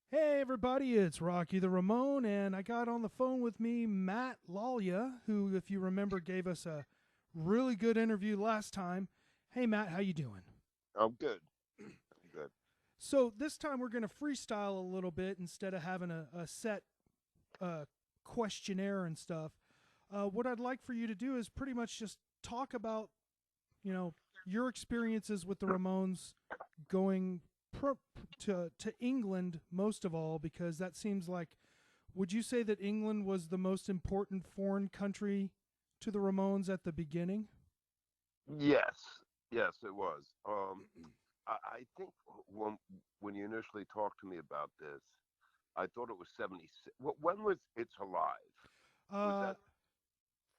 Hey everybody, it's Rocky the Ramone, and I got on the phone with me Matt Lolya, who, if you remember, gave us a really good interview last time. Hey Matt, how you doing? I'm good. I'm good. So this time we're going to freestyle a little bit instead of having a set uh, questionnaire and stuff. What I'd like for you to do is pretty much just talk about, you know, your experiences with the Ramones going to England most of all, because that seems like. Would you say that England was the most important foreign country to the Ramones at the beginning? Yes, yes, it was. I think when you initially talked to me about this, I thought it was 76. When was It's Alive? Was Uh,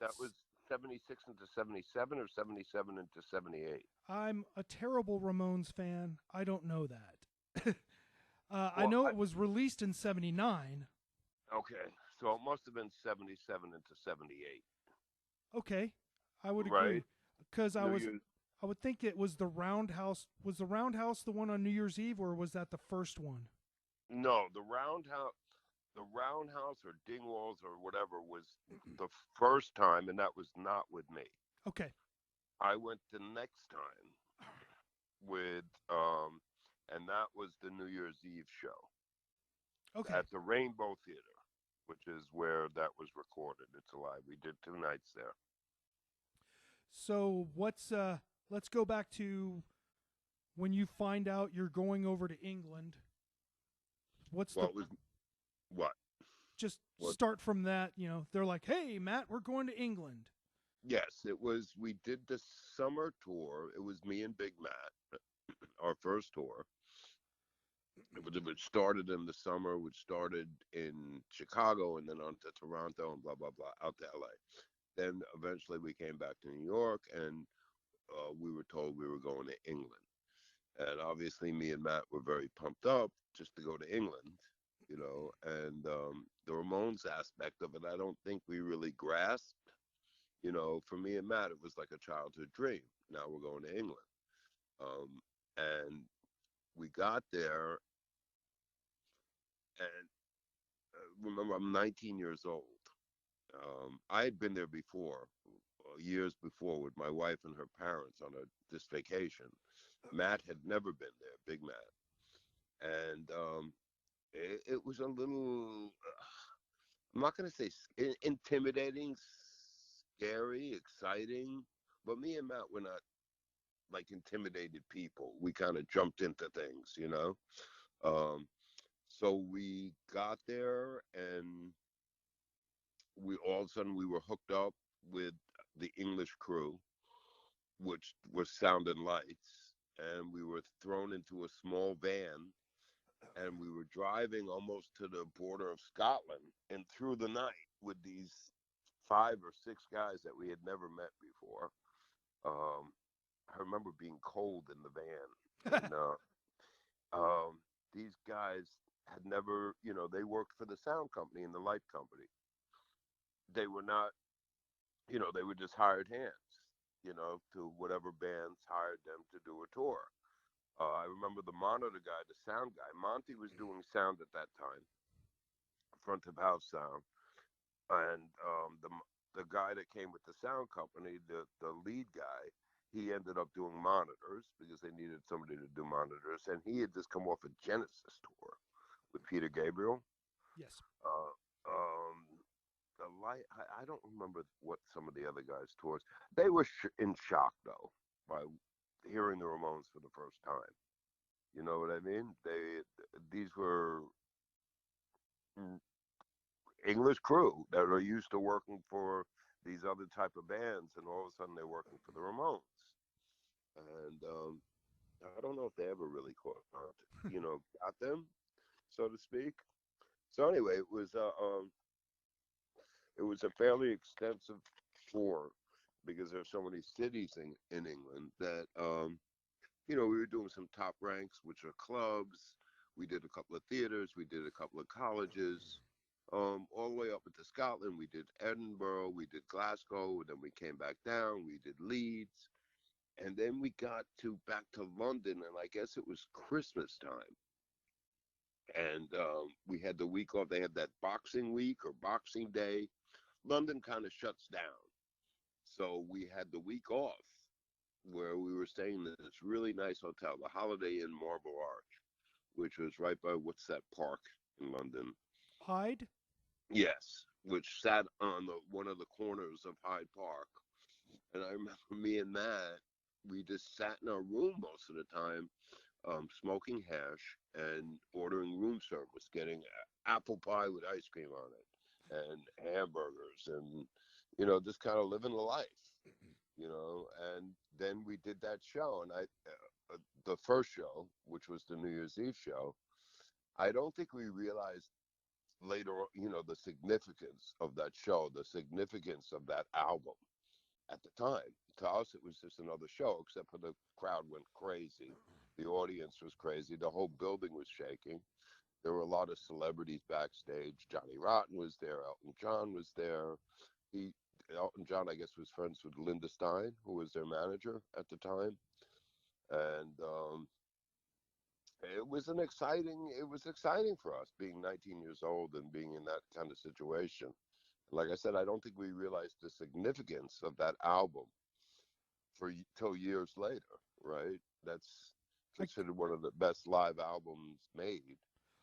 that was 76 into 77 or 77 into 78? I'm a terrible Ramones fan. I don't know that. I Well, know it was released in '79. okay, so it must have been 77 into 78, Okay, I would right? agree, because New Year's. I would think it was the Roundhouse. Was the Roundhouse the one on New Year's Eve, or was that the first one? No, the Roundhouse or Dingwalls or whatever was the first time, and that was not with me. Okay, I went the next time with, and that was the New Year's Eve show okay. at the Rainbow Theater, which is where that was recorded. It's Alive. We did 2 nights there. So let's go back to when you find out you're going over to England. What's the Well, it was what? just What? start from that. They're like, "Hey, Matt, we're going to England." Yes, it was. We did the summer tour. It was me and Big Matt, our first tour. It started in the summer, which started in Chicago and then on to Toronto and blah, blah, blah, out to LA. Then eventually we came back to New York and we were told we were going to England. And obviously, me and Matt were very pumped up just to go to England, and the Ramones aspect of it, I don't think we really grasped. For me and Matt, it was like a childhood dream. Now we're going to England. And we got there, and remember, I'm 19 years old. I had been there before, years before, with my wife and her parents on this vacation. Matt had never been there, Big Matt, and it was a little. I'm not going to say intimidating, scary, exciting, but me and Matt were not like intimidated people. We kind of jumped into things. Um, so we got there, and we all of a sudden we were hooked up with the English crew, which was Sound and Lights, and we were thrown into a small van, and we were driving almost to the border of Scotland and through the night with these 5 or 6 guys that we had never met before. Um, I remember being cold in the van, and these guys had never, they worked for the sound company and the light company. They were not, they were just hired hands, to whatever bands hired them to do a tour. I remember the monitor guy, the sound guy. Monty was doing sound at that time, front of house sound, and the guy that came with the sound company, the lead guy, he ended up doing monitors because they needed somebody to do monitors, and he had just come off a Genesis tour with Peter Gabriel. Yes. Uh, um, the light, I don't remember what some of the other guys' tours. They were in shock though by hearing the Ramones for the first time. You know what I mean? These were English crew that are used to working for these other type of bands, and all of a sudden they're working for the Ramones. And I don't know if they ever really caught on, got them, so to speak. So anyway, it was a fairly extensive tour because there's so many cities in England that we were doing some top ranks, which are clubs. We did a couple of theaters. We did a couple of colleges. All the way up into Scotland. We did Edinburgh. We did Glasgow. Then we came back down. We did Leeds. And then we got back to London, and I guess it was Christmas time. And we had the week off. They had that Boxing Week or Boxing Day. London kind of shuts down. So we had the week off where we were staying in this really nice hotel, the Holiday Inn Marble Arch, which was right by what's that park in London? Hyde? Yes, which sat on one of the corners of Hyde Park. And I remember me and Matt, we just sat in our room most of the time, smoking hash and ordering room service, getting apple pie with ice cream on it and hamburgers and, just kind of living the life, And then we did that show, and the first show, which was the New Year's Eve show, I don't think we realized later, the significance of that show, the significance of that album at the time. To us, it was just another show, except for the crowd went crazy. The audience was crazy. The whole building was shaking. There were a lot of celebrities backstage. Johnny Rotten was there. Elton John was there. Elton John, I guess, was friends with Linda Stein, who was their manager at the time. And it was exciting for us being 19 years old and being in that kind of situation. Like I said, I don't think we realized the significance of that album till years later, right? That's considered one of the best live albums made.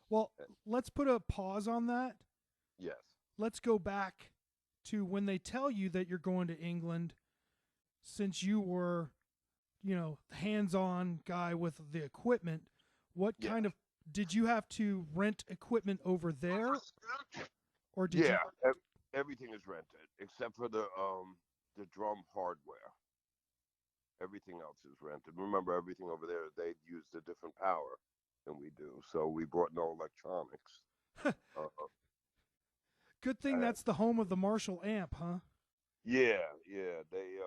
Well, let's put a pause on that. Yes. Let's go back to when they tell you that you're going to England, since you were, hands-on guy with the equipment. What kind of, did you have to rent equipment over there? Or did you? Everything is rented except for the drum hardware. Everything else is rented. Remember, everything over there, they've used a different power than we do. So we brought no electronics. Good thing that's the home of the Marshall amp, huh? Yeah. They,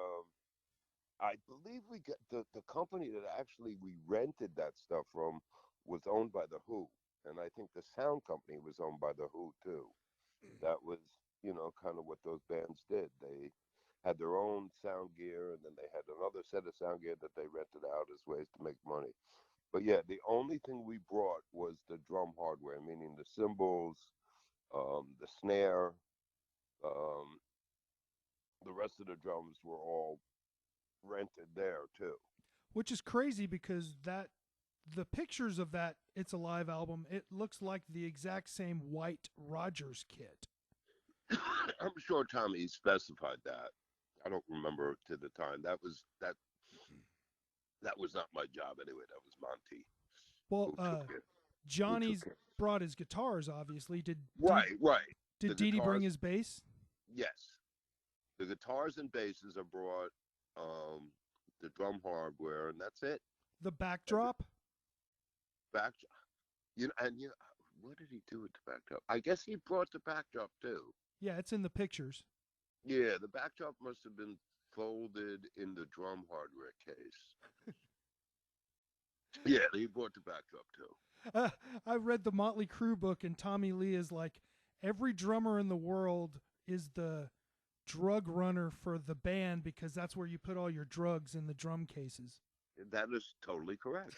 I believe we got the company that actually we rented that stuff from was owned by the Who. And I think the sound company was owned by the Who too. That was, kind of what those bands did. They had their own sound gear, and then they had another set of sound gear that they rented out as ways to make money. But yeah, the only thing we brought was the drum hardware, meaning the cymbals, the snare. The rest of the drums were all rented there too. Which is crazy because the pictures of that It's Alive album, it looks like the exact same white Rogers kit. I'm sure Tommy specified that. I don't remember to the time. That was not my job anyway. That was Monty. Well, Johnny's brought his guitars, obviously. Right. Did Dee Dee bring his bass? Yes. The guitars and basses are brought, the drum hardware, and that's it. The backdrop? What did he do with the backdrop? I guess he brought the backdrop too. Yeah, it's in the pictures. Yeah, the backdrop must have been folded in the drum hardware case. Yeah, he brought the backdrop too. I read the Motley Crue book, and Tommy Lee is like, every drummer in the world is the drug runner for the band because that's where you put all your drugs in the drum cases. That is totally correct.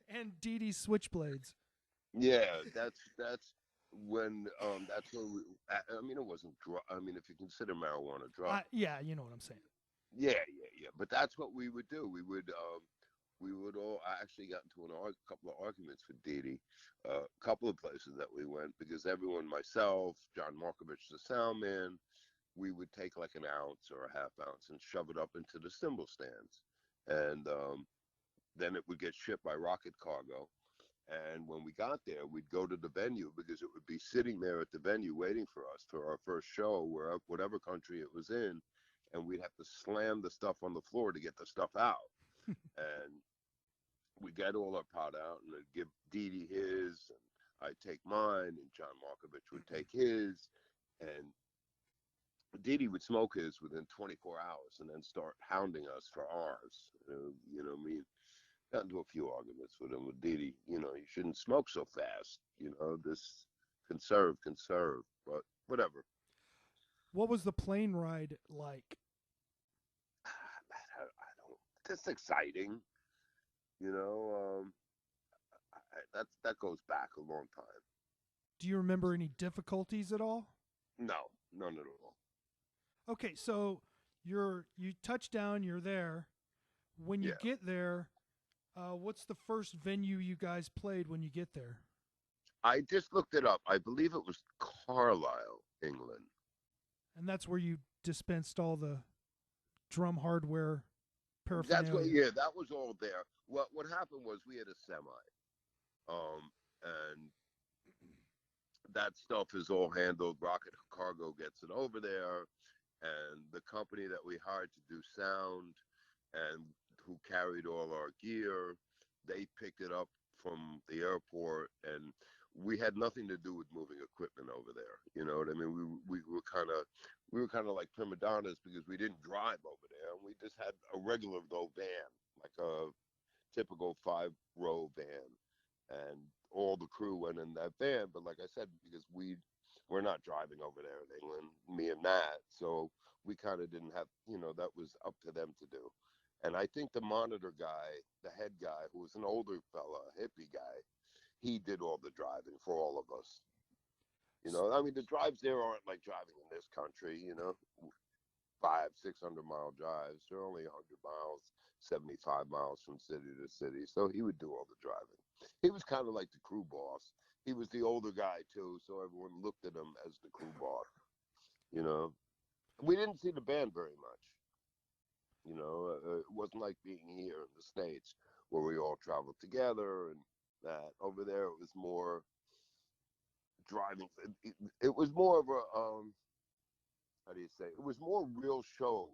And Dee Dee's switchblades. Yeah, that's when it wasn't if you consider marijuana drug. Yeah, you know what I'm saying. Yeah. But that's what we would do. We would all. I actually got into a couple of arguments with Dee Dee, a couple of places that we went, because everyone, myself, John Markovich, the sound man, we would take like an ounce or a half ounce and shove it up into the cymbal stands, and then it would get shipped by rocket cargo. And when we got there, we'd go to the venue because it would be sitting there at the venue waiting for us for our first show, whatever country it was in, and we'd have to slam the stuff on the floor to get the stuff out. And we get all our pot out, and I'd give Dee Dee his, and I'd take mine, and John Markovich would take his, and Dee Dee would smoke his within 24 hours and then start hounding us for ours. Got into a few arguments with him, with Dee Dee. You shouldn't smoke so fast. This conserve, but whatever. What was the plane ride like? That's exciting. That goes back a long time. Do you remember any difficulties at all? No, none at all. Okay, so you touch down, you're there. When you Yeah, get there, what's the first venue you guys played when you get there? I just looked it up. I believe it was Carlisle, England. And that's where you dispensed all the drum hardware That's what. paraphernalia. Yeah, that was all there. What happened was we had a semi, and that stuff is all handled. Rocket Cargo gets it over there, and the company that we hired to do sound and who carried all our gear, they picked it up from the airport, and we had nothing to do with moving equipment over there. You know what I mean? We were kind of like prima donnas because we didn't drive over there, and we just had a regular though van, like a typical 5-row van, and all the crew went in that van. But like I said, because we're not driving over there in England, me and Matt, so we kind of didn't have, that was up to them to do. And I think the monitor guy, the head guy, who was an older fella, a hippie guy, he did all the driving for all of us. I mean, the drives there aren't like driving in this country, 500-600 mile drives. They're only 100 miles, 75 miles from city to city. So he would do all the driving. He was kind of like the crew boss. He was the older guy too, so everyone looked at him as the crew boss. You know, we didn't see the band very much. It wasn't like being here in the States where we all traveled together and that. Over there, it was more driving. It was more of a how do you say? It was more real shows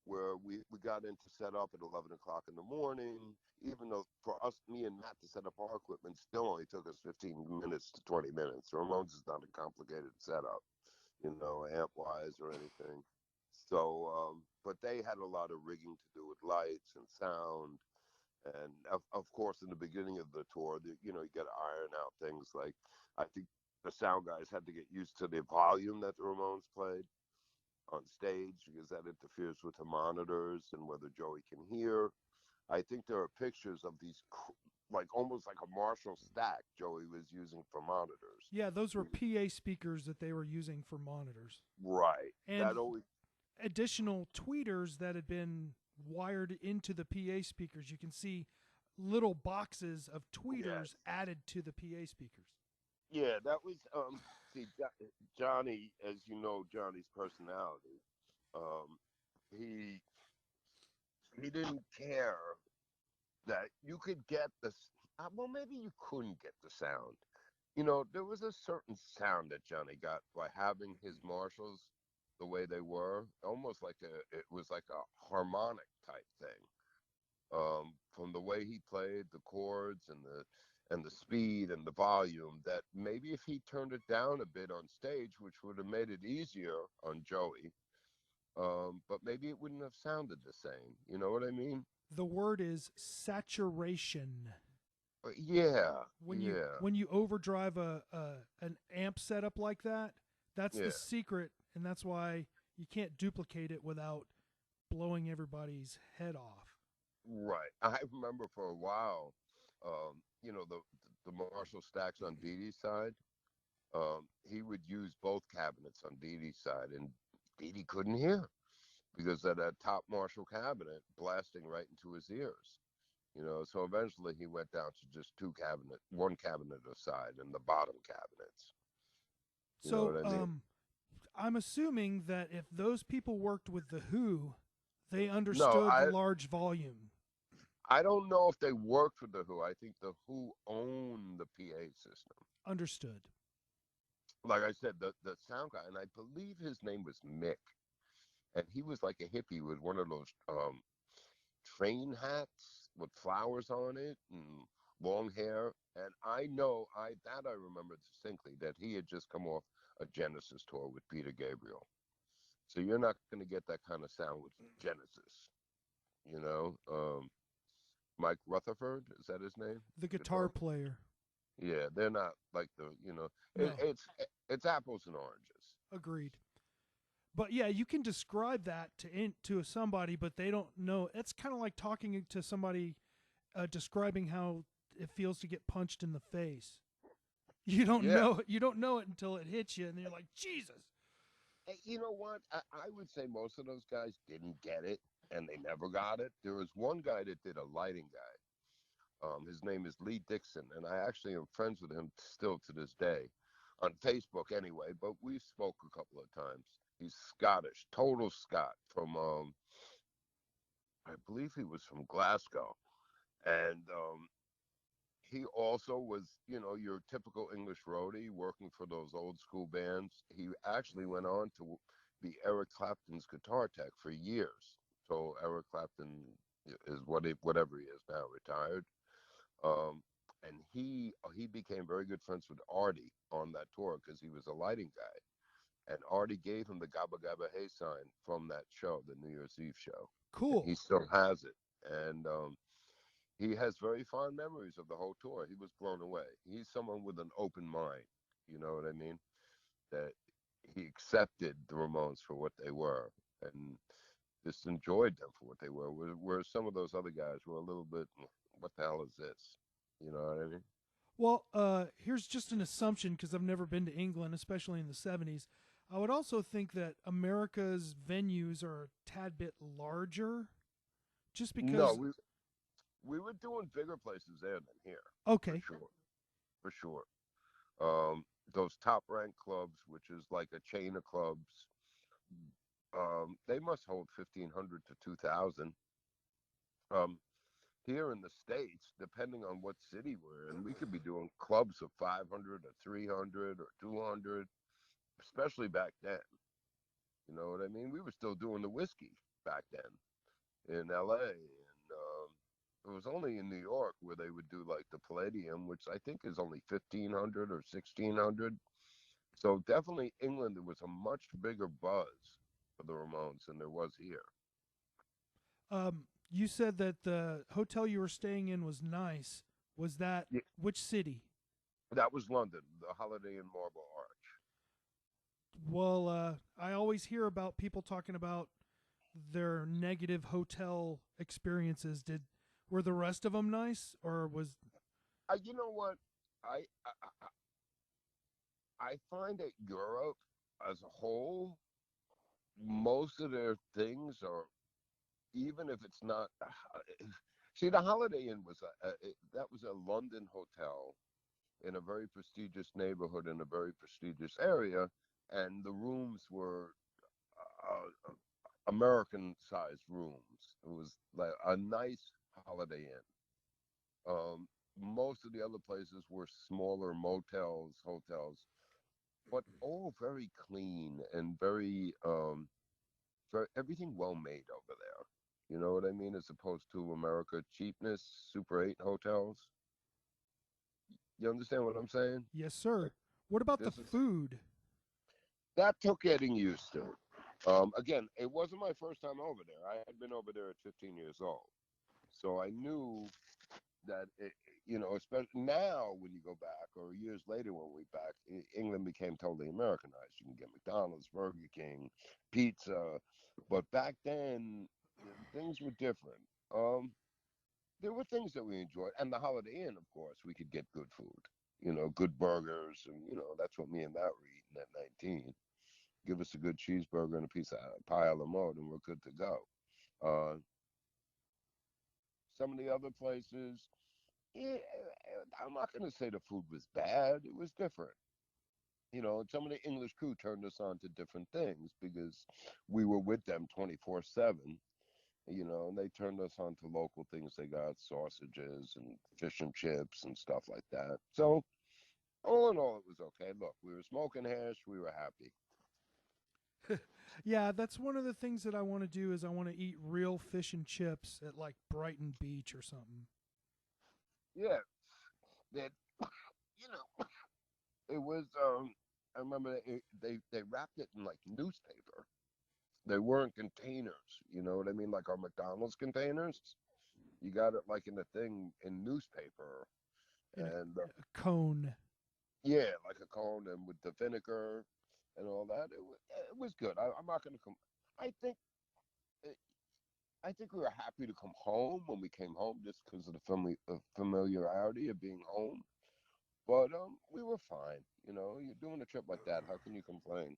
where we got into set up at 11 o'clock in the morning. Even though for us, me and Matt, to set up our equipment still only took us 15 minutes to 20 minutes. Ramones is not a complicated setup, amp wise or anything. So, but they had a lot of rigging to do with lights and sound. And of course, in the beginning of the tour, you got to iron out things like, I think the sound guys had to get used to the volume that the Ramones played on stage because that interferes with the monitors and whether Joey can hear. I think there are pictures of these, like almost like a Marshall stack Joey was using for monitors. Yeah, those were PA speakers that they were using for monitors. Right. And That always. additional tweeters that had been wired into the PA speakers. You can see little boxes of tweeters added to the PA speakers. Yeah, that was see Johnny, as you know, Johnny's personality. Um, he didn't care that you could get the well, maybe you couldn't get the sound. There was a certain sound that Johnny got by having his Marshalls the way they were, almost like it was like a harmonic type thing. From the way he played the chords and the speed and the volume, that maybe if he turned it down a bit on stage, which would have made it easier on Joey, but maybe it wouldn't have sounded the same. You know what I mean? The word is saturation. Yeah, When you overdrive an amp setup like that, that's yeah. the secret, and that's why you can't duplicate it without blowing everybody's head off. Right. I remember for a while, the Marshall stacks on Dee Dee's side. He would use both cabinets on Dee Dee's side, and Dee Dee couldn't hear because of that top Marshall cabinet blasting right into his ears. So eventually he went down to just one cabinet aside, and the bottom cabinets. You know what I mean? I'm assuming that if those people worked with the Who, they No, understood large volume. I don't know if they worked with the Who. I think the Who owned the PA system. Understood. Like I said, the sound guy, and I believe his name was Mick, and he was like a hippie with one of those train hats with flowers on it and long hair. And I remember distinctly that he had just come off a Genesis tour with Peter Gabriel. So you're not going to get that kind of sound with Genesis. Mike Rutherford, is that his name? The guitar player. Yeah, they're not like No. it's apples and oranges. Agreed. But yeah, you can describe that to somebody, but they don't know. It's kind of like talking to somebody, describing how it feels to get punched in the face. You don't Yeah. know it. You don't know it until it hits you, and you're like, Jesus. Hey, you know what? I would say most of those guys didn't get it, and they never got it. There was one guy that did a lighting guide. His name is Lee Dixon, and I actually am friends with him still to this day, on Facebook anyway. But we spoke a couple of times. He's Scottish, total Scot from I believe he was from Glasgow, and he also was, your typical English roadie working for those old school bands. He actually went on to be Eric Clapton's guitar tech for years. So Eric Clapton is whatever he is now, retired. Um, and he became very good friends with Artie on that tour because he was a lighting guy. And Artie gave him the Gabba Gabba Hey sign from that show, the New Year's Eve show. And Cool. he still has it. And he has very fond memories of the whole tour. He was blown away. He's someone with an open mind. You know what I mean? That he accepted the Ramones for what they were and just enjoyed them for what they were. Whereas some of those other guys were a little bit, what the hell is this? You know what I mean? Well, here's just an assumption because I've never been to England, especially in the 70s. I would also think that America's venues are a tad bit larger just No, because. we were doing bigger places there than here, for Okay. sure, for sure. Those top ranked clubs, which is like a chain of clubs, they must hold 1,500 to 2,000. Um, Here in the States, depending on what city we're in, we could be doing clubs of 500 or 300 or 200, especially back then. You know what I mean? We were still doing the whiskey back then in LA. And it was only in New York where they would do like the Palladium, which I think is only 1,500 or 1,600. So definitely England, there was a much bigger buzz for the Ramones than there was here. You said that the hotel you were staying in was nice. Was that Yeah, which city? that was London, the Holiday Inn Marble Arch. Well, I always hear about people talking about their negative hotel experiences. Were the rest of them nice, or was? You know what? I, I I find that Europe as a whole, most of their things are, even if it's not. See, the Holiday Inn was that was a London hotel in a very prestigious neighborhood in a very prestigious area, and the rooms were American-sized rooms. It was like a nice Holiday Inn. Most of the other places were smaller motels, hotels, but all very clean and very everything well made over there. You know what I mean? As opposed to America cheapness, Super 8 hotels. You understand what I'm saying? Yes, sir. Like What about the this is food? that took getting used to. Again, it wasn't my first time over there. I had been over there at 15 years old, so I knew that especially now when you go back or years later when we back, England became totally Americanized. You can get McDonald's, Burger King, pizza, but back then things were different. Um, there were things that we enjoyed, and the Holiday Inn, of course, we could get good food. Good burgers, and that's what me and Matt were eating at 19. Give us a good cheeseburger and a piece of pie a la mode, and we're good to go. Uh, some of the other places, yeah, I'm not going to say the food was bad. It was different. Some of the English crew turned us on to different things because we were with them 24/7. And they turned us on to local things. They got sausages and fish and chips and stuff like that. So all in all, it was okay. Look, we were smoking hash. We were happy. Yeah, that's one of the things that I want to do is I want to eat real fish and chips at like Brighton Beach or something. Yeah, that you know, it was. I remember they wrapped it in like newspaper. They weren't containers. You know what I mean? Like our McDonald's containers. You got it like in a thing in newspaper, In and a cone. yeah, like a cone, and with the vinegar and all that. It was good. I'm not going to come. I think uh, I think we were happy to come home when we came home, just because of the familiarity of being home. But we were fine. You know, you're doing a trip like that. How can you complain?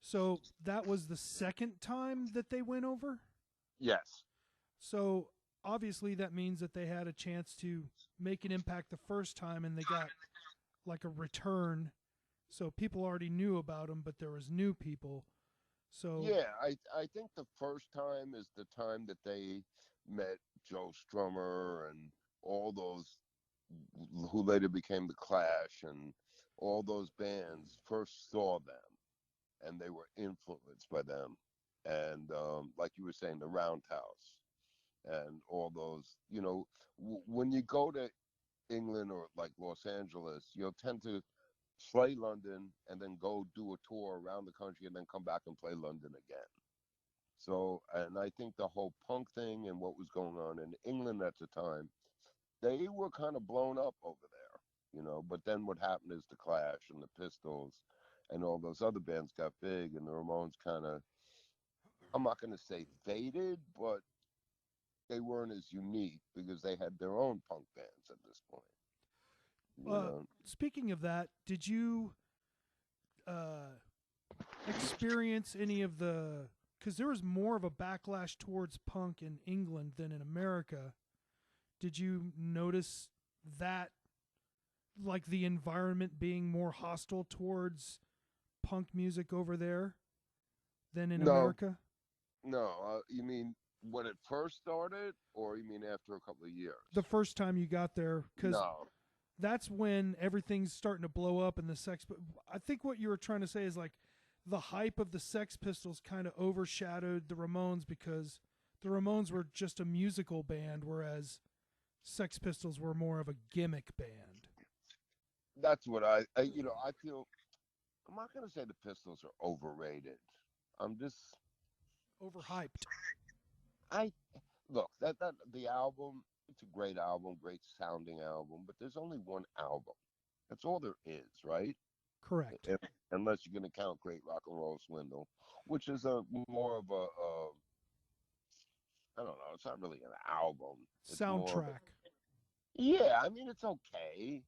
So that was the second time that they went over? Yes. So obviously that means that they had a chance to make an impact the first time and they got like a return. So people already knew about them, but there was new people. So Yeah, I think the first time is the time that they met Joe Strummer and all those who later became the Clash, and all those bands first saw them and they were influenced by them. And like you were saying, the Roundhouse and all those, when you go to England or like Los Angeles, you'll tend to play London and then go do a tour around the country and then come back and play London again. So, and I think the whole punk thing and what was going on in England at the time, they were kind of blown up over there. But then what happened is the Clash and the Pistols and all those other bands got big, and the Ramones kind of, I'm not going to say faded, but they weren't as unique because they had their own punk bands at this point. You uh, know, speaking of that, did you uh, experience any of the, because there was more of a backlash towards punk in England than in America. Did you notice that, like the environment being more hostile towards punk music over there than in no, America? no. You mean when it first started, or you mean after a couple of The years? first time you got there, because No, that's when everything's starting to blow up and the Sex. I think what you were trying to say is like the hype of the Sex Pistols kind of overshadowed the Ramones because the Ramones were just a musical band, whereas Sex Pistols were more of a gimmick band. that's what I feel. I'm not gonna say the Pistols are overrated. I'm just, Overhyped. I look that the album. It's a great album, great sounding album, but there's only one album. That's all there is, right? Correct. If, unless you're gonna count Great Rock and Roll Swindle, which is a more of a I don't know. It's not really an album. It's more of a, Soundtrack. yeah. I mean, it's okay.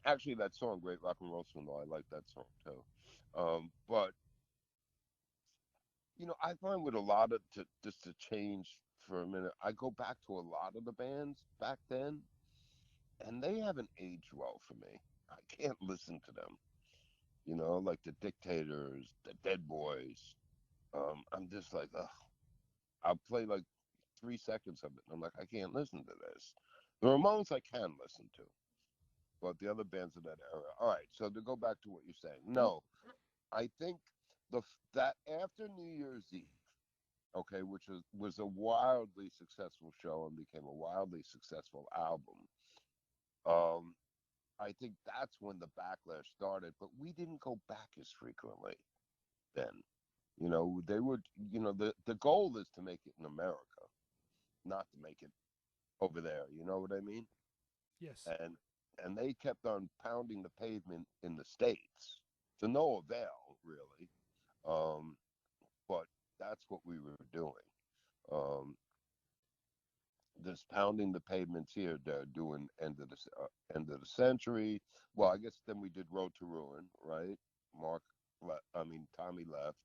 Actually, that song, Great Rock and Roll Swindle, I like that song too. But I find with a lot of just to change for a minute, I go back to a lot of the bands back then, and they haven't aged well for me. I can't listen to them. Like the Dictators, the Dead Boys. I'm just like, ugh. I'll play like 3 seconds of it, and I'm like, I can't listen to this. The Ramones I can listen to, but the other bands of that era. All right, so to go back to what you're saying, Well, no, I think that after New Year's Eve, okay, which was a wildly successful show and became a wildly successful album. Um, I think that's when the backlash started, but we didn't go back as frequently then. They would, the goal is to make it in America, not to make it over there. You know what I mean? yes. And they kept on pounding the pavement in the States to no avail, really. Um, but that's what we were doing. Um, just pounding the pavements here. They're doing end of the century. Well, I guess then we did Road to Ruin, right? Tommy left.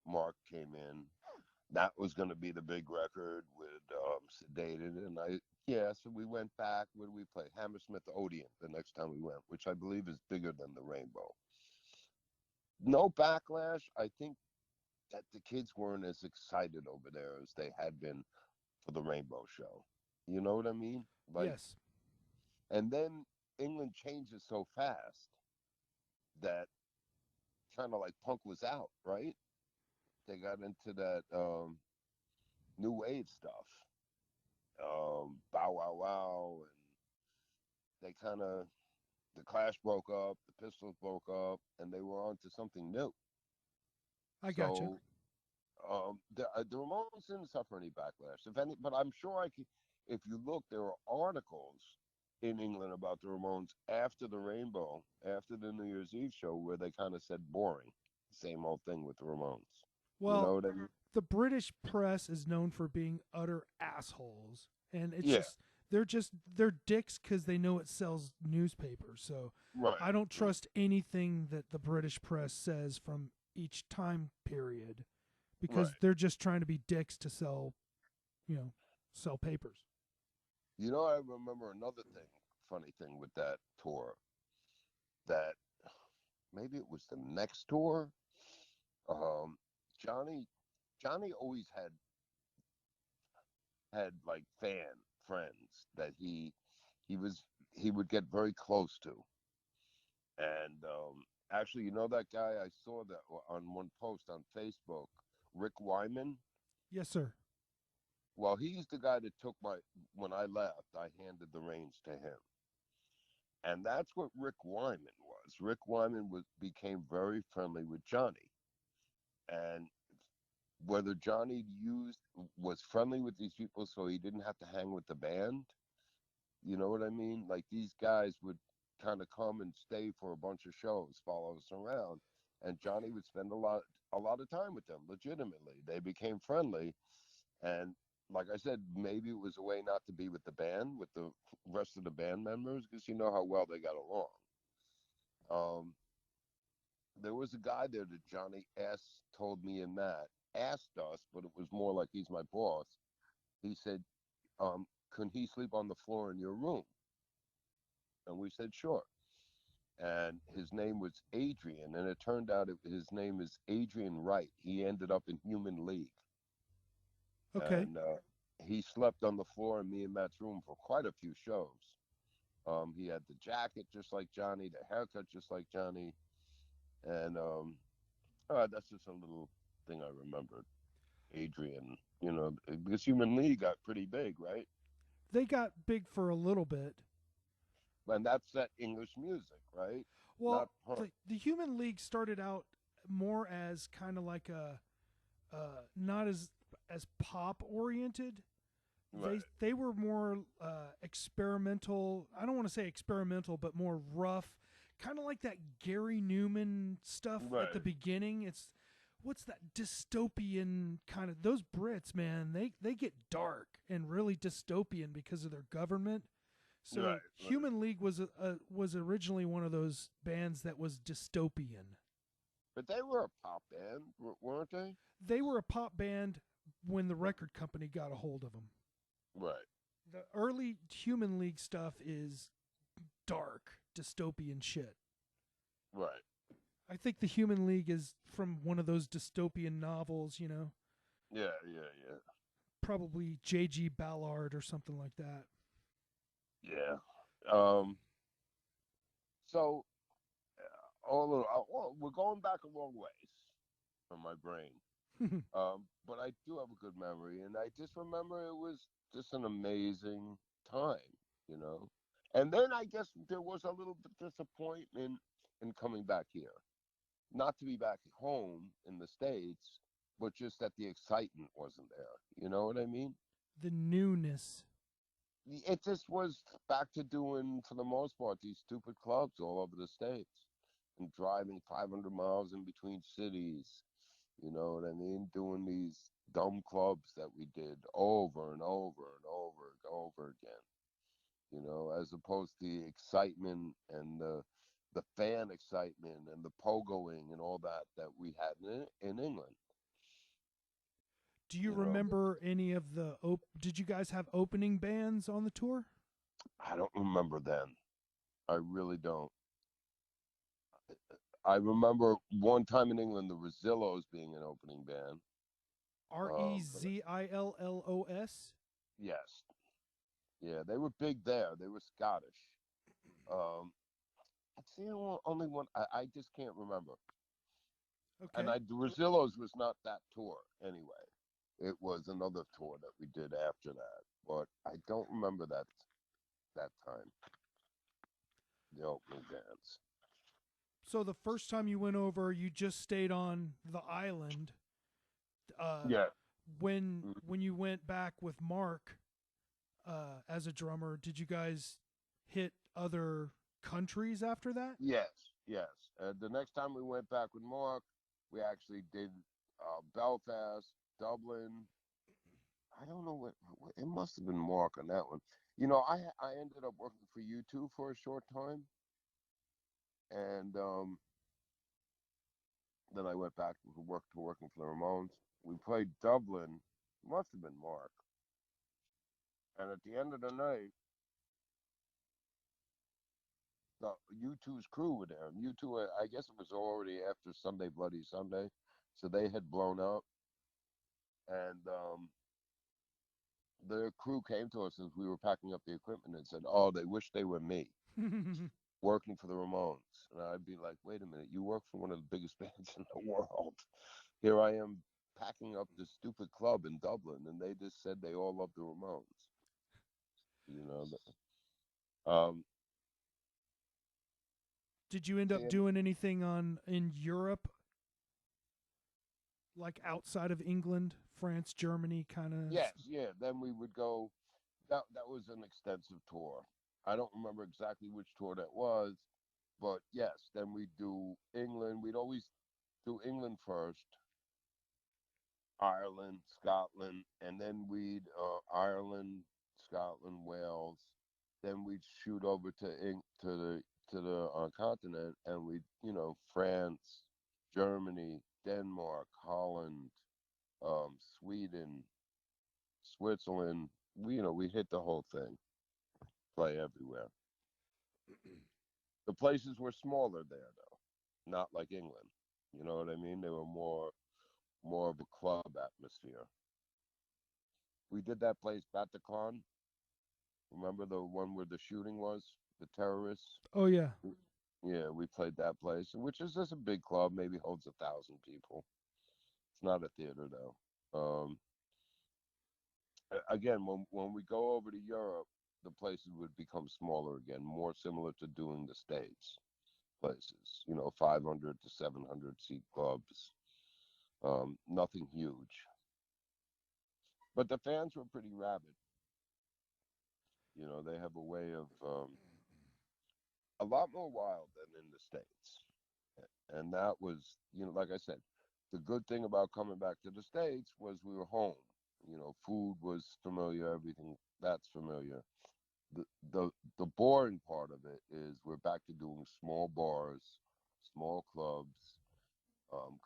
Mark came in. That was going to be the big record with Sedated, and so we went back. Where did we play? Hammersmith Odeon the next time we went, which I believe is bigger than the Rainbow. No backlash. I think that the kids weren't as excited over there as they had been for the Rainbow show. You know what I mean? Like, Yes. and then England changes so fast that kind of like punk was out, right? They got into that new wave stuff, Bow Wow Wow, and they kind of the Clash broke up, the Pistols broke up, and they were on to something new. I gotcha. So the Ramones didn't suffer any backlash, if any. But I'm sure I could, if you look, there were articles in England about the Ramones after the Rainbow, after the New Year's Eve show, where they kind of said boring, same old thing with the Ramones. You know Well, what I mean? the British press is known for being utter assholes, and it's Yeah, just they're dicks because they know it sells newspapers. So right, I don't right, trust anything that the British press says from each time period because right. they're just trying to be dicks to sell, sell papers. You know, I remember another thing, funny thing with that tour, that maybe it was the next tour. Um, Johnny, Johnny always had like friends that he was he would get very close to, and actually, you know that guy I saw that on one post on Facebook, Rick Wyman. Yes, sir. Well, he's the guy that took my when I left. I handed the reins to him, and that's what Rick Wyman was. Rick Wyman became very friendly with Johnny, and whether Johnny used was friendly with these people so he didn't have to hang with the band. You know what I mean? Like these guys would kind of come and stay for a bunch of shows, follow us around, and Johnny would spend a lot of time with them. Legitimately, they became friendly, and like I said, maybe it was a way not to be with the band, with the rest of the band members, because you know how well they got along. Um, there was a guy there that Johnny told me and Matt asked us, but it was more like he's my boss. He said, "Can he sleep on the floor in your room?" And we said, "Sure." And his name was Adrian, and it turned out his name is Adrian Wright. He ended up in Human League, Okay. and he slept on the floor in me and Matt's room for quite a few shows. He had the jacket just like Johnny, the haircut just like Johnny, and that's just a little thing I remembered. Adrian, because Human League got pretty big, right? They got big for a little bit. And that's that English music, right? Not Well, punk. the Human League started out more as kind of like not as pop oriented. Right, They were more experimental. I don't want to say experimental, but more rough, kind of like that Gary Newman stuff at the right, beginning. It's what's that dystopian kind of those Brits, man. They get dark and really dystopian because of their government. So right, right. Human League was originally one of those bands that was dystopian. But they were a pop band, weren't they? They were a pop band when the record company got a hold of them. Right, The early Human League stuff is dark dystopian shit. right. I think the Human League is from one of those dystopian novels, Yeah, yeah, yeah, probably J.G. Ballard or something like that. yeah. So, we're going back a long ways from my brain. But I do have a good memory, and I just remember it was just an amazing time, you know. And then I guess there was a little bit disappointment in coming back here, not to be back home in the States, but just that the excitement wasn't there. You know what I mean? The newness. It just was back to doing, for the most part, these stupid clubs all over the States and driving 500 miles in between cities. You know what I mean? Doing these dumb clubs that we did over and over and over and over again. As opposed to the excitement and the fan excitement and the pogoing and all that we had in England. Do you You know, remember any of did you guys have opening bands on the tour? I don't remember then. I really don't. I remember one time in England, the Rosillos being an opening band. But Rezillos? yes, yeah, they were big there. They were Scottish. Um, It's the only one I just can't remember. And Okay. the Rosillos was not that tour anyway. It was another tour that we did after that, but I don't remember that time. The opening bands. So the first time you went over, you just stayed on the island. Uh, Yeah. when you went back with Mark as a drummer, did you guys hit other countries after that? Yes. Yes. The next time we went back with Mark, we actually did. Belfast, Dublin. I don't know what it must have been Mark on that one. I ended up working for U2 for a short time, and then I went back to working for the Ramones. We played Dublin. Must have been Mark. And at the end of the night, the U2's crew were there. And U2, I guess it was already after Sunday Bloody Sunday, so they had blown up. And the crew came to us as we were packing up the equipment and said, "Oh, they wish they were me, working for the Ramones." And I'd be like, "Wait a minute, you work for one of the biggest bands in the world. Here I am packing up this stupid club in Dublin, and they just said they all love the Ramones." You know, um, Did you end up yeah, doing anything in Europe, like outside of England, France, Germany, kind of? yes, yeah. Then we would go. That was an extensive tour. I don't remember exactly which tour that was, but yes. Then we'd do England. We'd always do England first, Ireland, Scotland, and then we'd Ireland, Scotland, Wales. Then we'd shoot over to the continent, and we'd France, Germany, Denmark, Holland, Sweden, Switzerland. We hit the whole thing, play everywhere. The places were smaller there though, not like England. You know what I mean? They were more of a club atmosphere. We did that place Bataclan. Remember the one where the shooting was, the terrorists? Oh yeah. Yeah, we played that place, which is just a big club, maybe holds 1,000 people. It's not a theater though. Again, when we go over to Europe, the places would become smaller again, more similar to doing the States places. 500 to 700 seat clubs. Nothing huge, but the fans were pretty rabid. They have a way of a lot more wild than in the States. And that was, like I said, the good thing about coming back to the States was we were home. Food was familiar, everything that's familiar. The, the, the boring part of it is we're back to doing small bars, small clubs,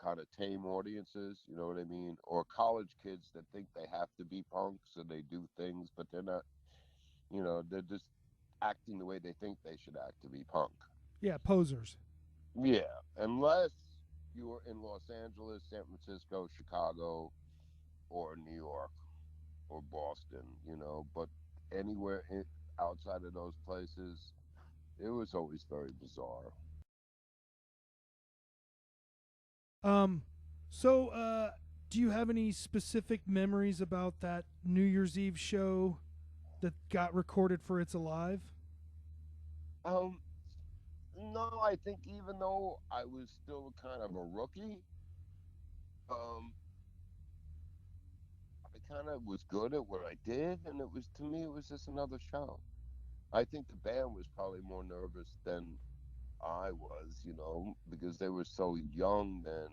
kind of tame audiences, you know what I mean? Or college kids that think they have to be punks and they do things, but they're not, they're just acting the way they think they should act to be punk. Yeah, posers. Yeah, unless you were in Los Angeles, San Francisco, Chicago, or New York or Boston, but anywhere outside of those places, it was always very bizarre. Um, so do you have any specific memories about that New Year's Eve show that got recorded for It's Alive? Um, no, I think even though I was still kind of a rookie, um, I kind of was good at what I did, and it was to me, it was just another show. I think the band was probably more nervous than I was, because they were so young then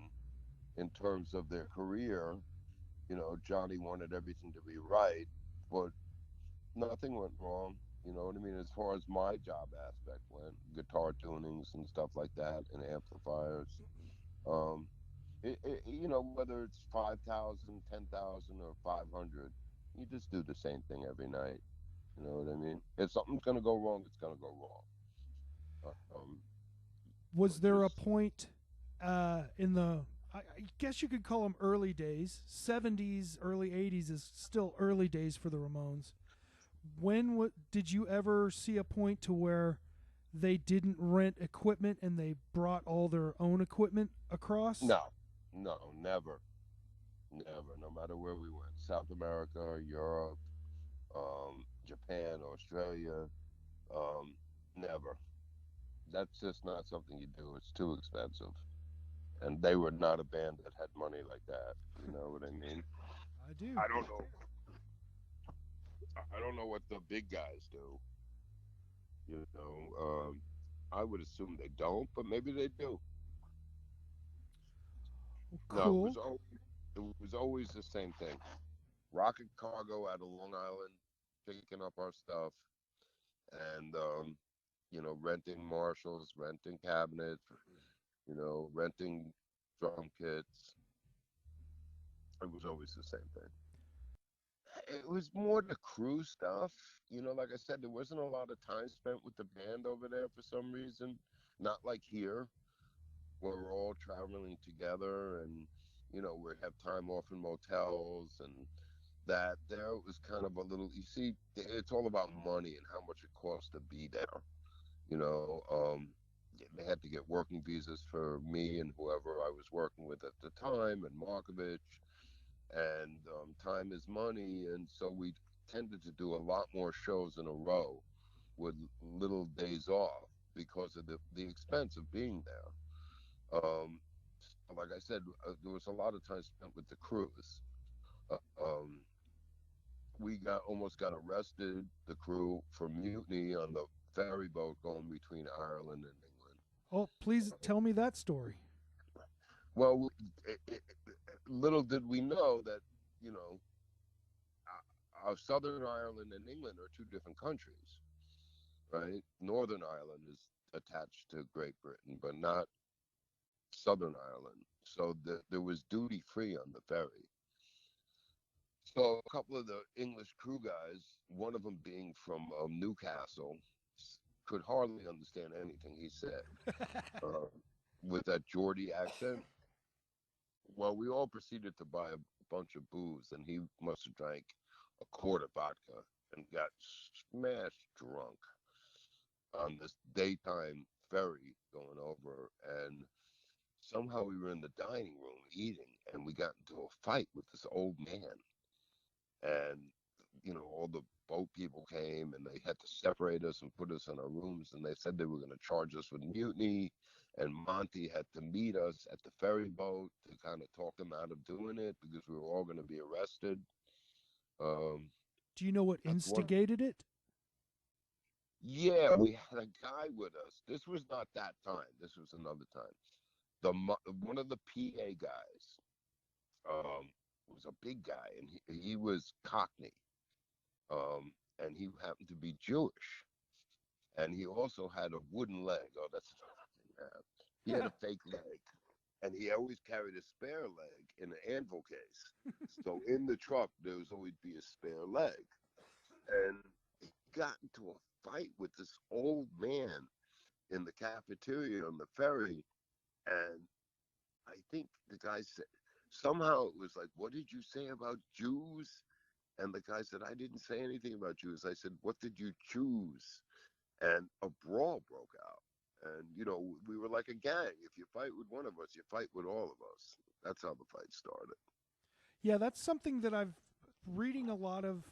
in terms of their career. Johnny wanted everything to be right, but nothing went wrong. You know what I mean? As far as my job aspect went, guitar tunings and stuff like that, and amplifiers. Um, whether it's 5,000, 10,000, or 500, you just do the same thing every night. You know what I mean? If something's gonna go wrong, it's gonna go wrong. Was But there a just point in the I guess you could call them early days, 70s, early 80s is still early days for the Ramones. Did you ever see a point to where they didn't rent equipment and they brought all their own equipment across? no, no, never, never. No matter where we went, South America, Europe, Japan, Australia, um, never. That's just not something you do. It's too expensive. And they were not a band that had money like that. You know what I mean? I do. I don't know. I don't know what the big guys do. You know, I would assume they don't, but maybe they do. No, it was Cool. all. it was always the same thing. Rocket cargo out of Long Island, picking up our stuff, and renting Marshalls, renting cabinets, renting drum kits. It was always the same thing. It was more the crew stuff. Like I said, there wasn't a lot of time spent with the band over there for some reason. Not like here, where we're all traveling together and, we have time off in motels and that. There it was kind of a little, you see, it's all about money and how much it costs to be there. They had to get working visas for me and whoever I was working with at the time, and Markovich, and time is money, and so we tended to do a lot more shows in a row with little days off because of the expense of being there. Like I said, there was a lot of time spent with the crews. Uh, um, we almost got arrested, the crew, for mutiny on the ferry boat going between Ireland and England. Oh, please tell me that story. Well, little did we know that, Southern Ireland and England are two different countries, right? Northern Ireland is attached to Great Britain, but not Southern Ireland. So there was duty free on the ferry. So a couple of the English crew guys, one of them being from Newcastle, could hardly understand anything he said with that Geordie accent. Well, we all proceeded to buy a bunch of booze, and he must have drank a quart of vodka and got smashed drunk on this daytime ferry going over. And somehow we were in the dining room eating, and we got into a fight with this old man. And, all the boat people came, and they had to separate us and put us in our rooms, and they said they were going to charge us with mutiny. And Monty had to meet us at the ferry boat to kind of talk him out of doing it because we were all going to be arrested. Do you know what instigated it? Yeah, we had a guy with us. This was not that time. This was another time. One of the PA guys was a big guy, and he was Cockney, and he happened to be Jewish, and he also had a wooden leg. Oh, that's another thing. He had a fake leg, and he always carried a spare leg in an anvil case. So in the truck, there was always be a spare leg, and he got into a fight with this old man in the cafeteria on the ferry, and I think the guy said, somehow it was like, what did you say about Jews? And the guy said, I didn't say anything about Jews. I said, what did you choose? And a brawl broke out. And, we were like a gang. If you fight with one of us, you fight with all of us. That's how the fight started. Yeah, that's something that I've reading a lot of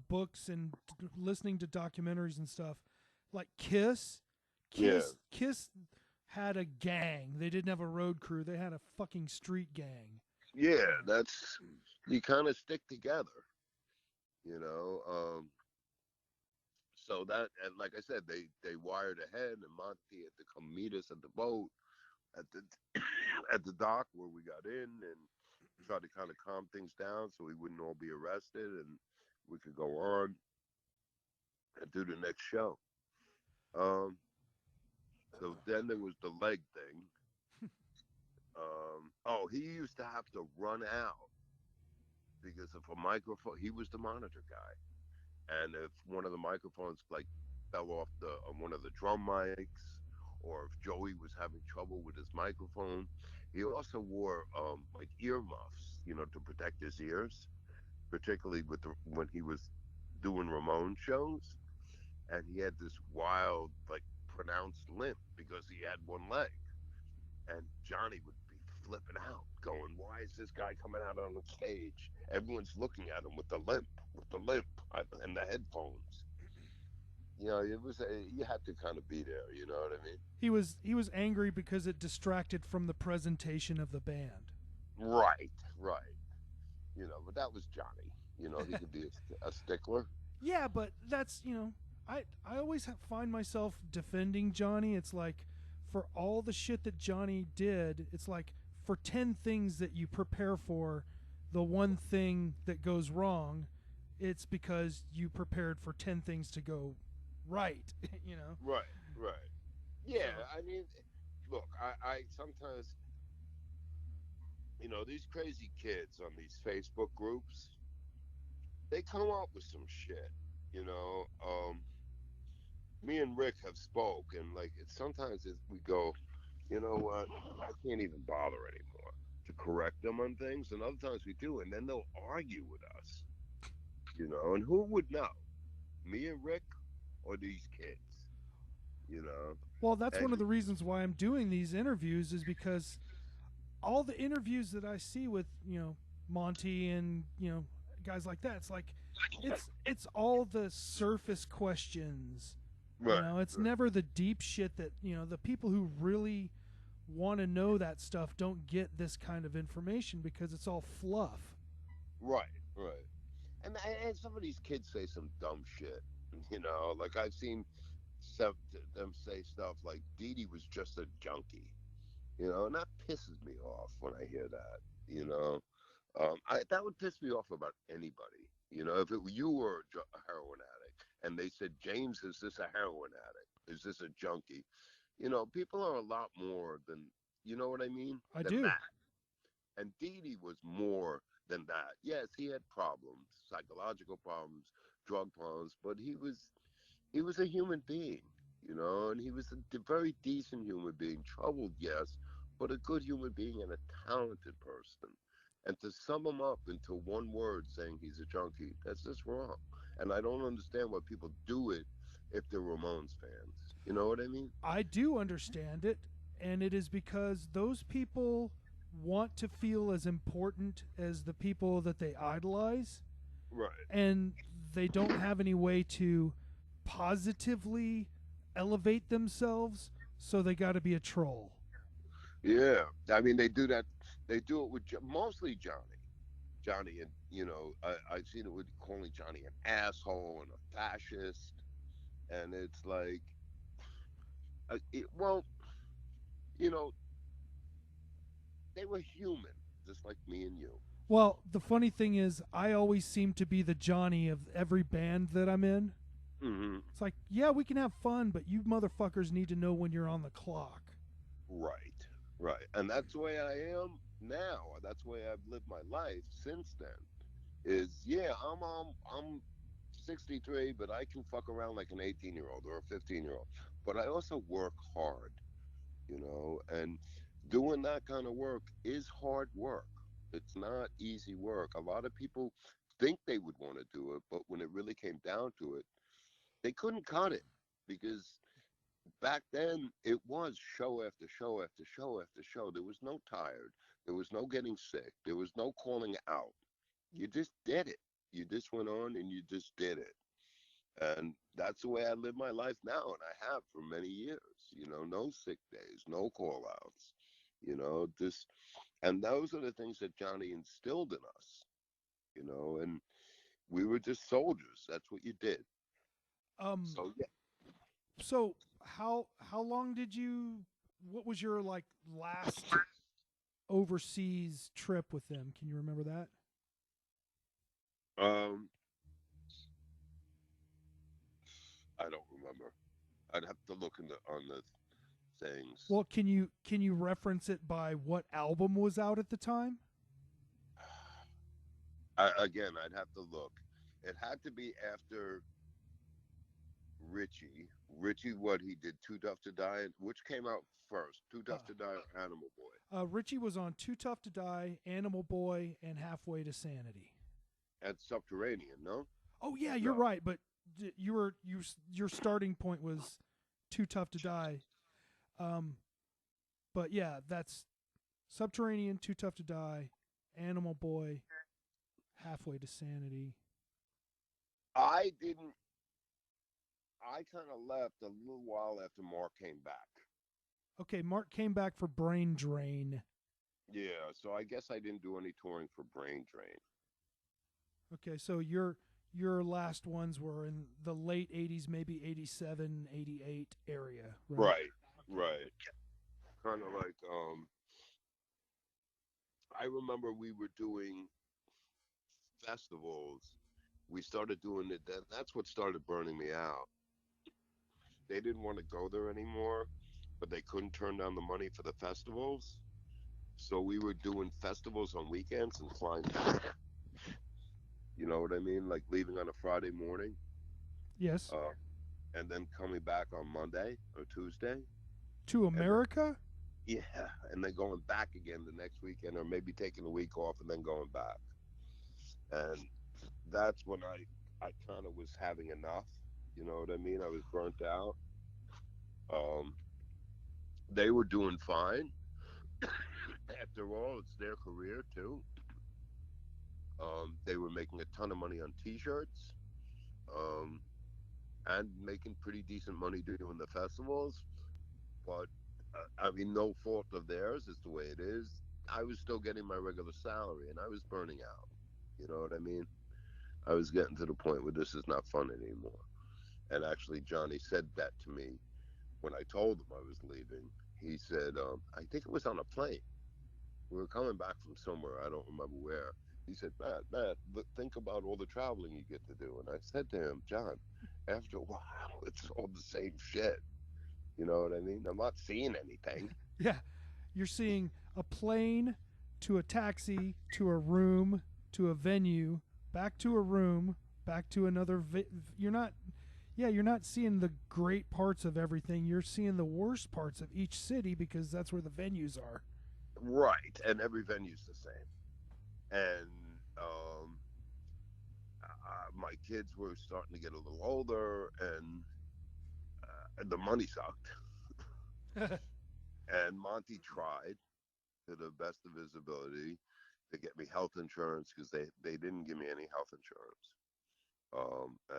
books and listening to documentaries and stuff. Like Kiss had a gang. They didn't have a road crew. They had a fucking street gang. Yeah, you kind of stick together, So that, and like I said, they wired ahead, and Monty had to come meet us at the boat, at the dock where we got in, and try to kind of calm things down so we wouldn't all be arrested, and we could go on and do the next show. So then there was the leg thing. He used to have to run out because if a microphone, he was the monitor guy, and if one of the microphones like fell off one of the drum mics, or if Joey was having trouble with his microphone, he also wore like earmuffs, to protect his ears, particularly when he was doing Ramones shows, and he had this wild, like, pronounced limp because he had one leg, and Johnny would be flipping out, going, "Why is this guy coming out on the stage? Everyone's looking at him with the limp, and the headphones." It was you had to kind of be there. You know what I mean? He was angry because it distracted from the presentation of the band. Right. But that was Johnny. He could be a stickler. Yeah, but that's I always find myself defending Johnny. It's like, for all the shit that Johnny did, it's like, for 10 things that you prepare for, the one thing that goes wrong, it's because you prepared for 10 things to go right, you know? Right, right. Yeah, So, I mean, look, I sometimes, these crazy kids on these Facebook groups, they come up with some shit, you know. Me and Rick have spoke, and like sometimes we go, you know what, I can't even bother anymore to correct them on things, and other times we do, and then they'll argue with us, and who would know, me and Rick or these kids, you know? well, that's And one of the reasons why I'm doing these interviews is because all the interviews that I see with, Monty and, guys like that, it's like it's all the surface questions. right, It's right, never the deep shit that, the people who really want to know that stuff don't get this kind of information because it's all fluff. right, right. And some of these kids say some dumb shit, like I've seen them say stuff like Dee Dee was just a junkie, and that pisses me off when I hear that. That would piss me off about anybody. If you were a heroin addict and they said, James, is this a heroin addict? Is this a junkie? People are a lot more than, you know what I mean? I Than do. that. And Dee Dee was more than that. Yes, he had problems, psychological problems, drug problems, but he was a human being, and he was a very decent human being, troubled, yes, but a good human being and a talented person. And to sum him up into one word saying he's a junkie, that's just wrong. And I don't understand why people do it if they're Ramones fans. You know what I mean? I do understand it, and it is because those people want to feel as important as the people that they idolize, Right. and they don't have any way to positively elevate themselves, so they got to be a troll. Yeah. I mean, they do that. They do it with mostly Johnny. Johnny, and I've seen it with calling Johnny an asshole and a fascist, and it's like, well, you know, they were human, just like me and you. Well, the funny thing is, I always seem to be the Johnny of every band that I'm in. Hmm. It's like, yeah, we can have fun, but you motherfuckers need to know when you're on the clock. Right, right, and that's the way I am now. That's the way I've lived my life since then. Is yeah, I'm 63, but I can fuck around like an 18-year-old or a 15-year-old. But I also work hard, and doing that kind of work is hard work. It's not easy work. A lot of people think they would want to do it, but when it really came down to it, they couldn't cut it because back then it was show after show after show after show. There was no tired. There was no getting sick. There was no calling out. You just did it. You just went on and you just did it. And that's the way I live my life now, and I have for many years. No sick days, no call outs, just, and those are the things that Johnny instilled in us, and we were just soldiers. That's what you did. Um, So, yeah. so how long did you? What was your like last overseas trip with them? Can you remember that? Um, I don't remember. I'd have to look on the things. Well, can you reference it by what album was out at the time? Again, I'd have to look. It had to be after Richie. Richie, what he did, Too Tough to Die, which came out first, Too Uh, Tough to Die or Animal Boy? Richie was on Too Tough to Die, Animal Boy, and Halfway to Sanity. At Subterranean, no? Oh yeah, you're No. right. But your starting point was Too Tough to Die. Um, but yeah, that's Subterranean, Too Tough to Die, Animal Boy, Halfway to Sanity. I didn't. I kind of left a little while after Mark came back. Okay, Mark came back for Brain Drain. Yeah, so I guess I didn't do any touring for Brain Drain. Okay, so your last ones were in the late 80s, maybe 87, 88 area, right? Right, right. Kind of like I remember we were doing festivals. We started doing it. That's what started burning me out. They didn't want to go there anymore, but they couldn't turn down the money for the festivals. So we were doing festivals on weekends and flying back. You know what I mean? Like leaving on a Friday morning, Yes. uh, and then coming back on Monday or Tuesday, To and then America? yeah, and then going back again the next weekend, or maybe taking a week off and then going back. And that's when I kind of was having enough. You know what I mean? I was burnt out. Um, they were doing fine. After all, it's their career too. They were making a ton of money on T-shirts, um, and making pretty decent money doing the festivals. But I mean, no fault of theirs. It's the way it is. I was still getting my regular salary, and I was burning out. You know what I mean? I was getting to the point where this is not fun anymore. And actually, Johnny said that to me when I told him I was leaving. He said, I think it was on a plane. We were coming back from somewhere. I don't remember where. He said, Matt, look, think about all the traveling you get to do. And I said to him, John, after a while, it's all the same shit. You know what I mean? I'm not seeing anything. Yeah. You're seeing a plane to a taxi to a room to a venue, back to a room, back to another. You're not. Yeah, you're not seeing the great parts of everything. You're seeing the worst parts of each city because that's where the venues are. Right. And every venue's the same. And my kids were starting to get a little older, and the money sucked. And Monty tried to the best of his ability to get me health insurance because they didn't give me any health insurance.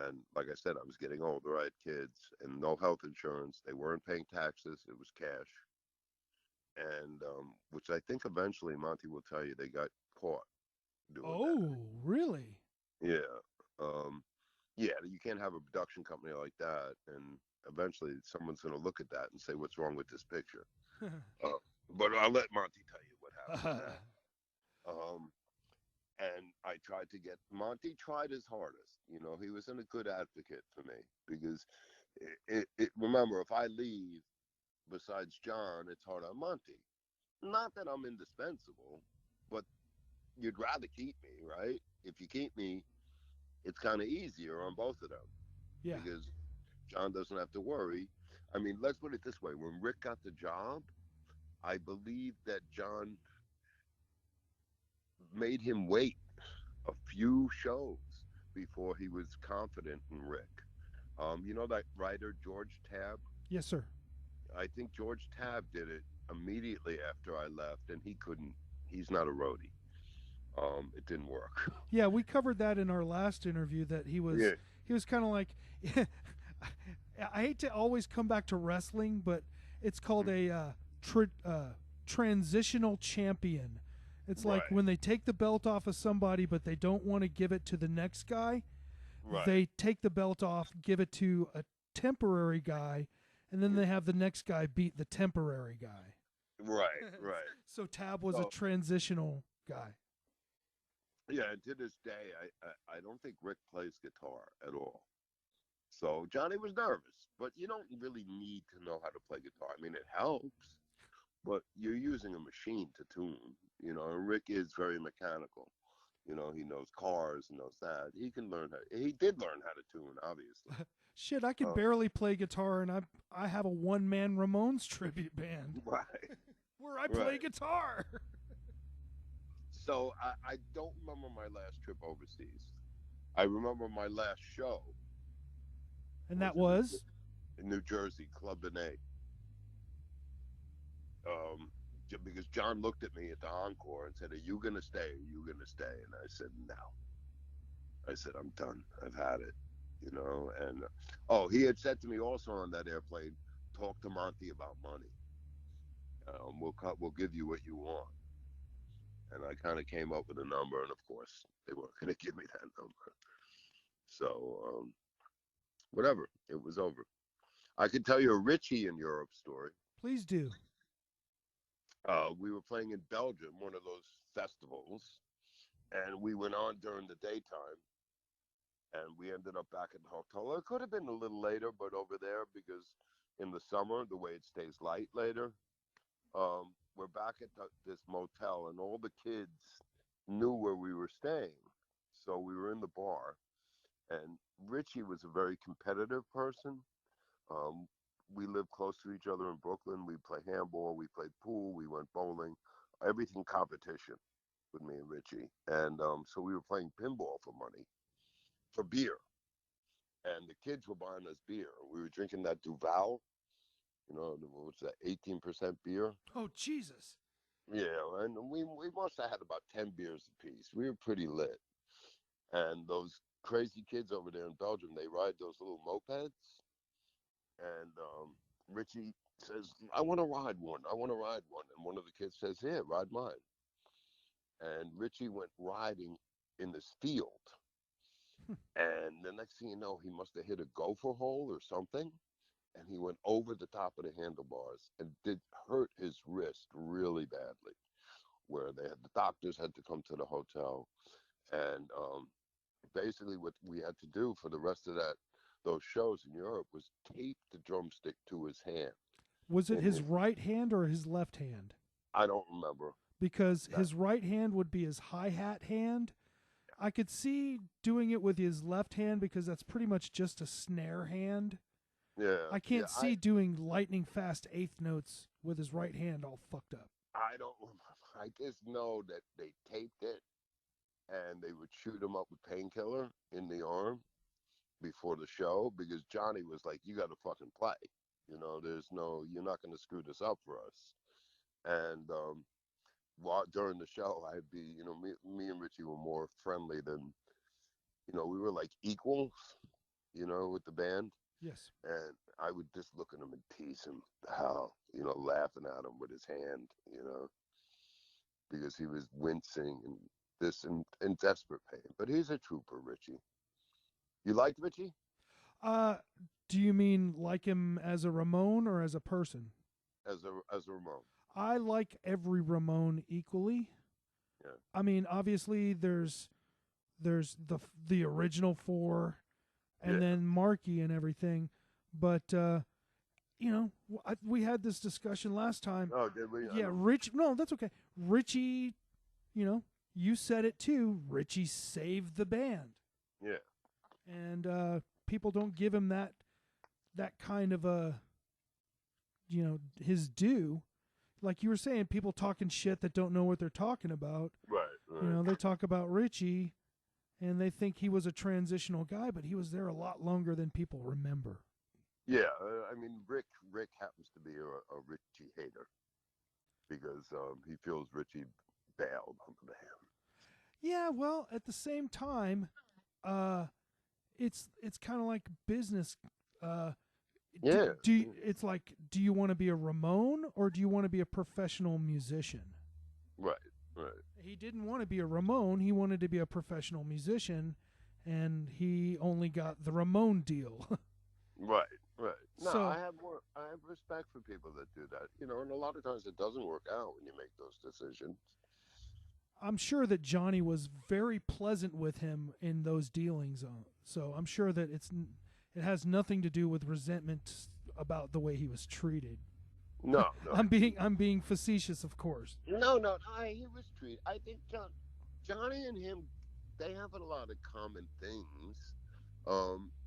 And like I said, I was getting older. I had kids and no health insurance. They weren't paying taxes. It was cash. And which I think eventually Monty will tell you they got caught doing that. Oh, really? Yeah. Um, yeah, you can't have a production company like that. And eventually someone's going to look at that and say, what's wrong with this picture? Uh, but I'll let Monty tell you what happened with that. Um, and I tried to get Monty tried his hardest. You know, he wasn't a good advocate for me because remember, if I leave, besides John, it's hard on Monty. Not that I'm indispensable, but you'd rather keep me, right? If you keep me, it's kind of easier on both of them Yeah. because John doesn't have to worry. I mean, let's put it this way: when Rick got the job, I believe that John made him wait a few shows before he was confident in Rick. You know that writer George Tabb? Yes, sir. I think George Tabb did it immediately after I left, and he couldn't. He's not a roadie. It didn't work. Yeah, we covered that in our last interview that Yeah, he was kind of like I hate to always come back to wrestling, but it's called a transitional champion. It's like right, when they take the belt off of somebody, but they don't want to give it to the next guy. right, They take the belt off, give it to a temporary guy, and then they have the next guy beat the temporary guy. right, right. So Tab was a So transitional guy. yeah, and to this day, I don't think Rick plays guitar at all. So Johnny was nervous, but you don't really need to know how to play guitar. I mean, it helps, but you're using a machine to tune. You know, and Rick is very mechanical. You know, he knows cars and knows that. He can learn how. He did learn how to tune, obviously. Shit, I can Uh, barely play guitar, and I have a one man Ramones tribute band right, where I play right. guitar. So I don't remember my last trip overseas. I remember my last show And was that was In New Jersey, Club the A. Because John looked at me at the encore and said, "Are you gonna stay? Are you gonna stay?" And I said, "No." I said, "I'm done. I've had it." You know. And oh, he had said to me also on that airplane, "Talk to Monty about money. We'll give you what you want." And I kind of came up with a number, and of course, they weren't going to give me that number. So whatever, it was over. I could tell you a Richie in Europe story. please do. We were playing in Belgium, one of those festivals, and we went on during the daytime, and we ended up back at the hotel. It could have been a little later, but over there, because in the summer, the way it stays light later, we're back at this motel, and all the kids knew where we were staying. So we were in the bar, and Richie was a very competitive person. Um, we lived close to each other in Brooklyn. We played handball, we played pool, we went bowling, everything competition with me and Richie. And so we were playing pinball for money, for beer. And the kids were buying us beer. We were drinking that Duval, what's that, 18% beer? Oh, Jesus. Yeah, and we must have had about 10 beers apiece. We were pretty lit. And those crazy kids over there in Belgium, they ride those little mopeds. And Richie says, I want to ride one. I want to ride one. And one of the kids says, here, ride mine. And Richie went riding in this field. And the next thing you know, he must have hit a gopher hole or something. And he went over the top of the handlebars and did hurt his wrist really badly, where the doctors had to come to the hotel. And basically what we had to do for the rest of those shows in Europe was tape the drumstick to his hand. Was it his right hand or his left hand? I don't remember. Because his right hand would be his hi-hat hand. I could see doing it with his left hand because that's pretty much just a snare hand. Yeah. I can't see doing lightning fast eighth notes with his right hand all fucked up. I don't remember. I just know that they taped it and they would shoot him up with painkiller in the arm before the show because Johnny was like, you got to fucking play. You're not going to screw this up for us. And during the show, I'd be, me and Richie were more friendly than, we were like equals, with the band. Yes. And I would just look at him and tease him the hell, laughing at him with his hand, because he was wincing and this in desperate pain. But he's a trooper, Richie. You liked Richie? Do you mean like him as a Ramone or as a person? As a Ramone. I like every Ramone equally. Yeah. I mean, obviously there's the original four, and then Marky and everything, but we had this discussion last time. Oh, did we? Yeah, No, that's okay. Richie, you said it too. Richie saved the band. Yeah. And people don't give him that kind of a, his due. Like you were saying, people talking shit that don't know what they're talking about. Right. They talk about Richie, and they think he was a transitional guy, but he was there a lot longer than people remember. Yeah, I mean, Rick happens to be a Richie hater because he feels Richie bailed on him. Yeah, well, at the same time, it's kind of like business. Yeah. It's like, do you want to be a Ramone or do you want to be a professional musician? Right. He didn't want to be a Ramone. He wanted to be a professional musician, and he only got the Ramone deal. Right. No, So, I have respect for people that do that, and a lot of times it doesn't work out when you make those decisions. I'm sure that Johnny was very pleasant with him in those dealings. So I'm sure that it has nothing to do with resentment about the way he was treated. No. I'm being facetious, of course. No, he was treated. I think Johnny and him, they have a lot of common things.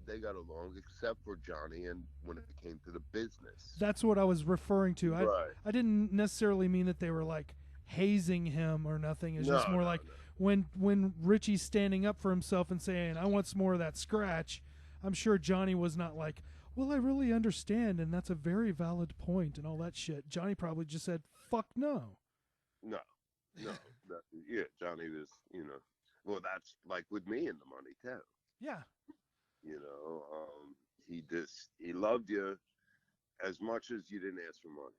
They got along, except for Johnny, and when it came to the business. That's what I was referring to. Right. I didn't necessarily mean that they were like hazing him or nothing. It's just more like when Richie's standing up for himself and saying, I want some more of that scratch, I'm sure Johnny was not like, well, I really understand, and that's a very valid point and all that shit. Johnny probably just said, fuck no. No. Johnny was, well, that's like with me in the money, too. Yeah. He loved you as much as you didn't ask for money.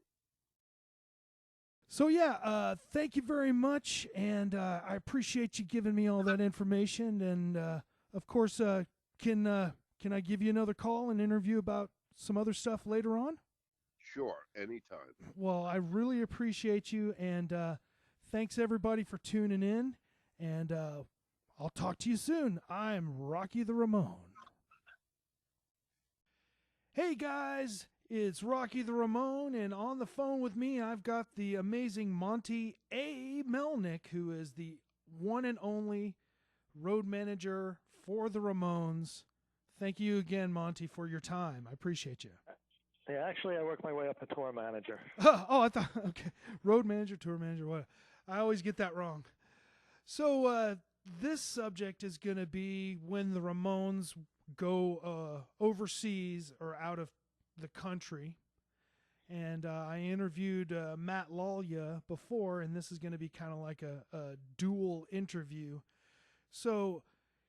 So yeah, thank you very much, and I appreciate you giving me all that information. And of course, can I give you another call and interview about some other stuff later on? Sure, anytime. Well, I really appreciate you, and Thanks everybody for tuning in, and I'll talk to you soon. I'm Rocky the Ramone. Hey guys, it's Rocky the Ramone, and on the phone with me I've got the amazing Monte A. Melnick, who is the one and only road manager for the Ramones. Thank you again, Monty, for your time. I appreciate you. Yeah, actually, I work my way up to tour manager. Oh, I thought, okay. Road manager, tour manager, what? I always get that wrong. So this subject is going to be when the Ramones go overseas or out of the country. And I interviewed Matt Lolya before, and this is going to be kind of like a dual interview. So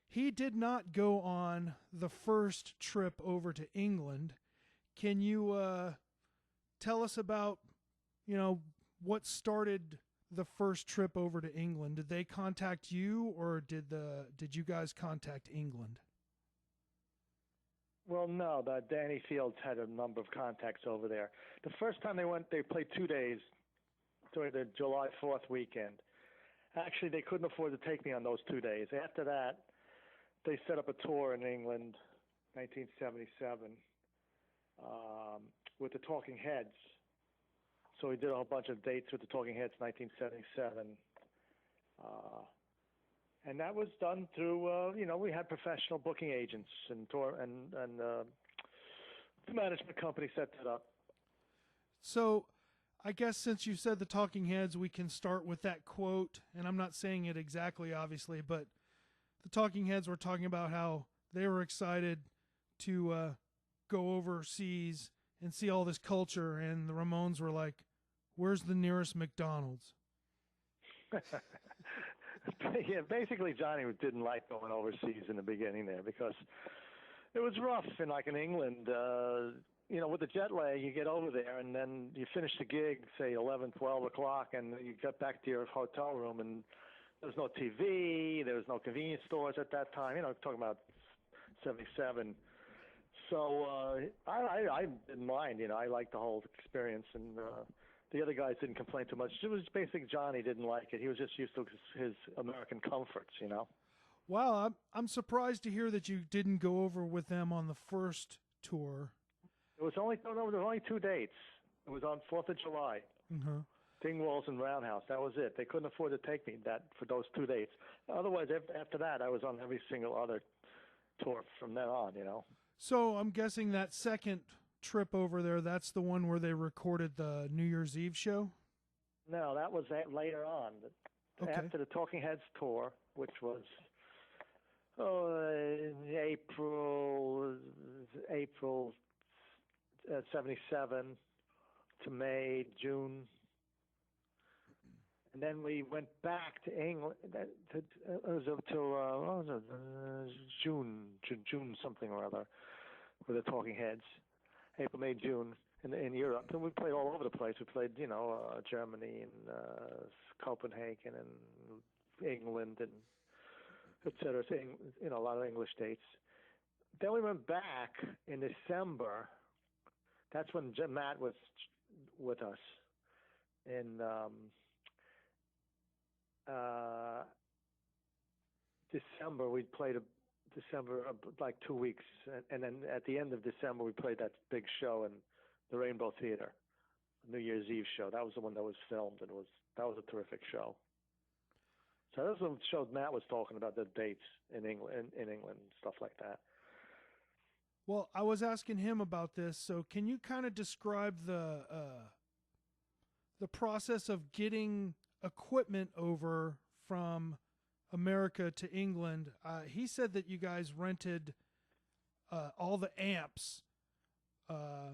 he did not go on the first trip over to England. Can you tell us about, what started the first trip over to England? Did they contact you, or did you guys contact England? Well, no, Danny Fields had a number of contacts over there. The first time they went, they played 2 days during the July 4th weekend. Actually, they couldn't afford to take me on those 2 days. After that, they set up a tour in England, 1977, with the Talking Heads. So we did a whole bunch of dates with the Talking Heads, 1977. And that was done through, we had professional booking agents and tour and the management company set that up. So I guess since you said the Talking Heads, we can start with that quote. And I'm not saying it exactly, obviously, but the Talking Heads were talking about how they were excited to go overseas and see all this culture. And the Ramones were like, where's the nearest McDonald's? Yeah, basically Johnny didn't like going overseas in the beginning there because it was rough. And like in England, with the jet lag, you get over there and then you finish the gig, say 11, 12 o'clock, and you get back to your hotel room and there's no TV, there was no convenience stores at that time, talking about 77. So I didn't mind, I liked the whole experience, and the other guys didn't complain too much. It was basically Johnny didn't like it. He was just used to his American comforts, Wow, I'm surprised to hear that you didn't go over with them on the first tour. It was only 2 dates. It was on 4th of July. Mm-hmm. Dingwalls and Roundhouse. That was it. They couldn't afford to take me for those 2 dates. Otherwise, after that, I was on every single other tour from then on, So I'm guessing that second trip over there, that's the one where they recorded the New Year's Eve show? No, that was later on. Okay. After the Talking Heads tour, which was in April 77 to May, June. And then we went back to England. It was up till June something or other, with the Talking Heads. April, May, June in Europe. And we played all over the place. We played, Germany and Copenhagen and England and et cetera. So, a lot of English dates. Then we went back in December. That's when Matt was with us. In December, we played like 2 weeks, and then at the end of December we played that big show in the Rainbow Theater, New Year's Eve show. That was the one that was filmed, and that was a terrific show. So this one showed Matt was talking about the dates in England and stuff like that. Well, I was asking him about this, so can you kind of describe the process of getting equipment over from America to England? He said that you guys rented all the amps.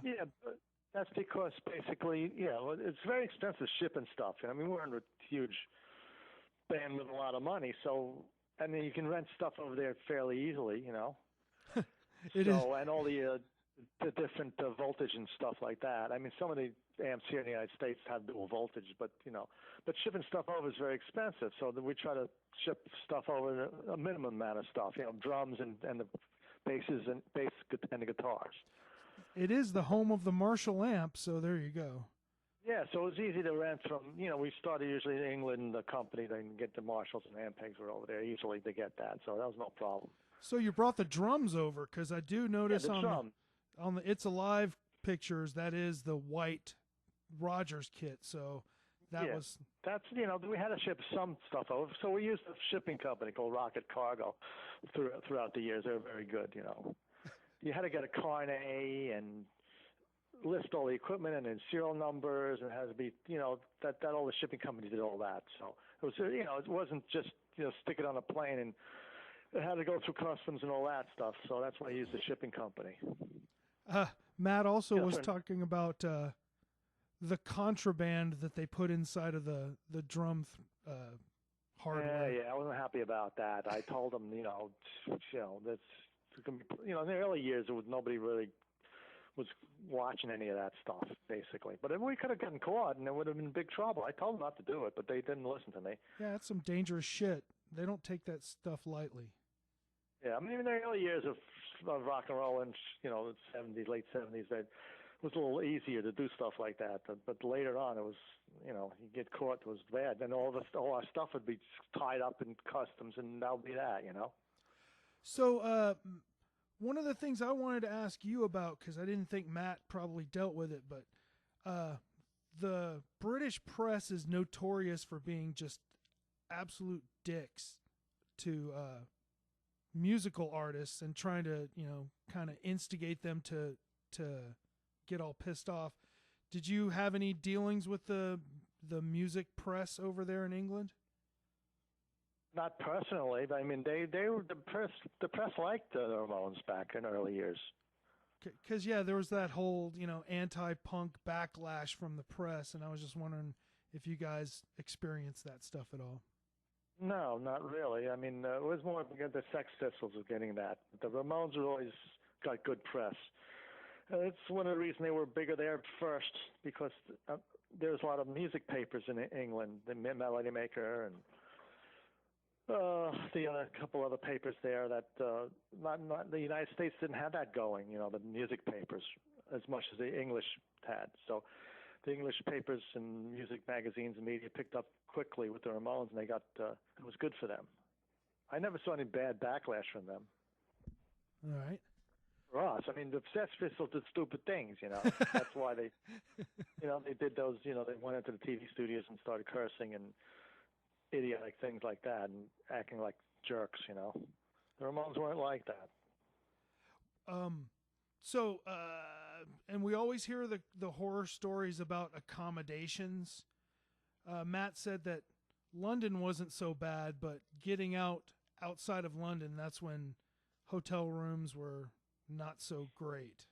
Yeah, but that's because basically, it's very expensive shipping stuff. I mean, we're under a huge band with a lot of money, so I mean, you can rent stuff over there fairly easily, It is. And all the different voltage and stuff like that. I mean, some of the amps here in the United States have dual voltage, but shipping stuff over is very expensive. So we try to ship stuff over a minimum amount of stuff, drums and the basses and the guitars. It is the home of the Marshall amp, so there you go. Yeah, so it was easy to rent from, we started usually in England, the company, then get the Marshalls and Ampegs were over there easily to get that, so that was no problem. So you brought the drums over, because I do notice Yeah, the drum. on the It's Alive pictures, that is the white Rogers kit, so that's, we had to ship some stuff over, so we used a shipping company called Rocket Cargo throughout the years. They were very good, You had to get a carnet and list all the equipment and then serial numbers, and it has to be, that all the shipping companies did all that. So it was, it wasn't just, stick it on a plane, and it had to go through customs and all that stuff. So that's why I used the shipping company. Matt also was talking about the contraband that they put inside of the drum hardware. Yeah, I wasn't happy about that. I told them, that's, in the early years, nobody really was watching any of that stuff, basically. But if we could have gotten caught, and it would have been big trouble. I told them not to do it, but they didn't listen to me. Yeah, that's some dangerous shit. They don't take that stuff lightly. Yeah, I mean, in the early years of rock and roll in, the 70s, late 70s, that was a little easier to do stuff like that. But later on, it was, you get caught, it was bad. Then all our stuff would be tied up in customs, and that would be that, So, one of the things I wanted to ask you about, because I didn't think Matt probably dealt with it, but the British press is notorious for being just absolute dicks to musical artists and trying to, kind of instigate them to get all pissed off. Did you have any dealings with the music press over there in England? Not personally, but I mean, they were the press liked the Ramones back in early years. Because there was that whole anti-punk backlash from the press, and I was just wondering if you guys experienced that stuff at all. No, not really. I mean, it was more because the Sex Pistols were getting that. The Ramones always got good press. It's one of the reasons they were bigger there first, because there's a lot of music papers in England, the Melody Maker and the other couple other papers there that not the United States didn't have that going. The music papers as much as the English had. So the English papers and music magazines and media picked up quickly with the Ramones, and they got it was good for them. I never saw any bad backlash from them. All right. For us, I mean, the Sex Pistols did stupid things. That's why they, they did those. They went into the TV studios and started cursing and idiotic things like that and acting like jerks. The Ramones weren't like that. So, and we always hear the horror stories about accommodations. Matt said that London wasn't so bad, but getting outside of London, that's when hotel rooms were not so great.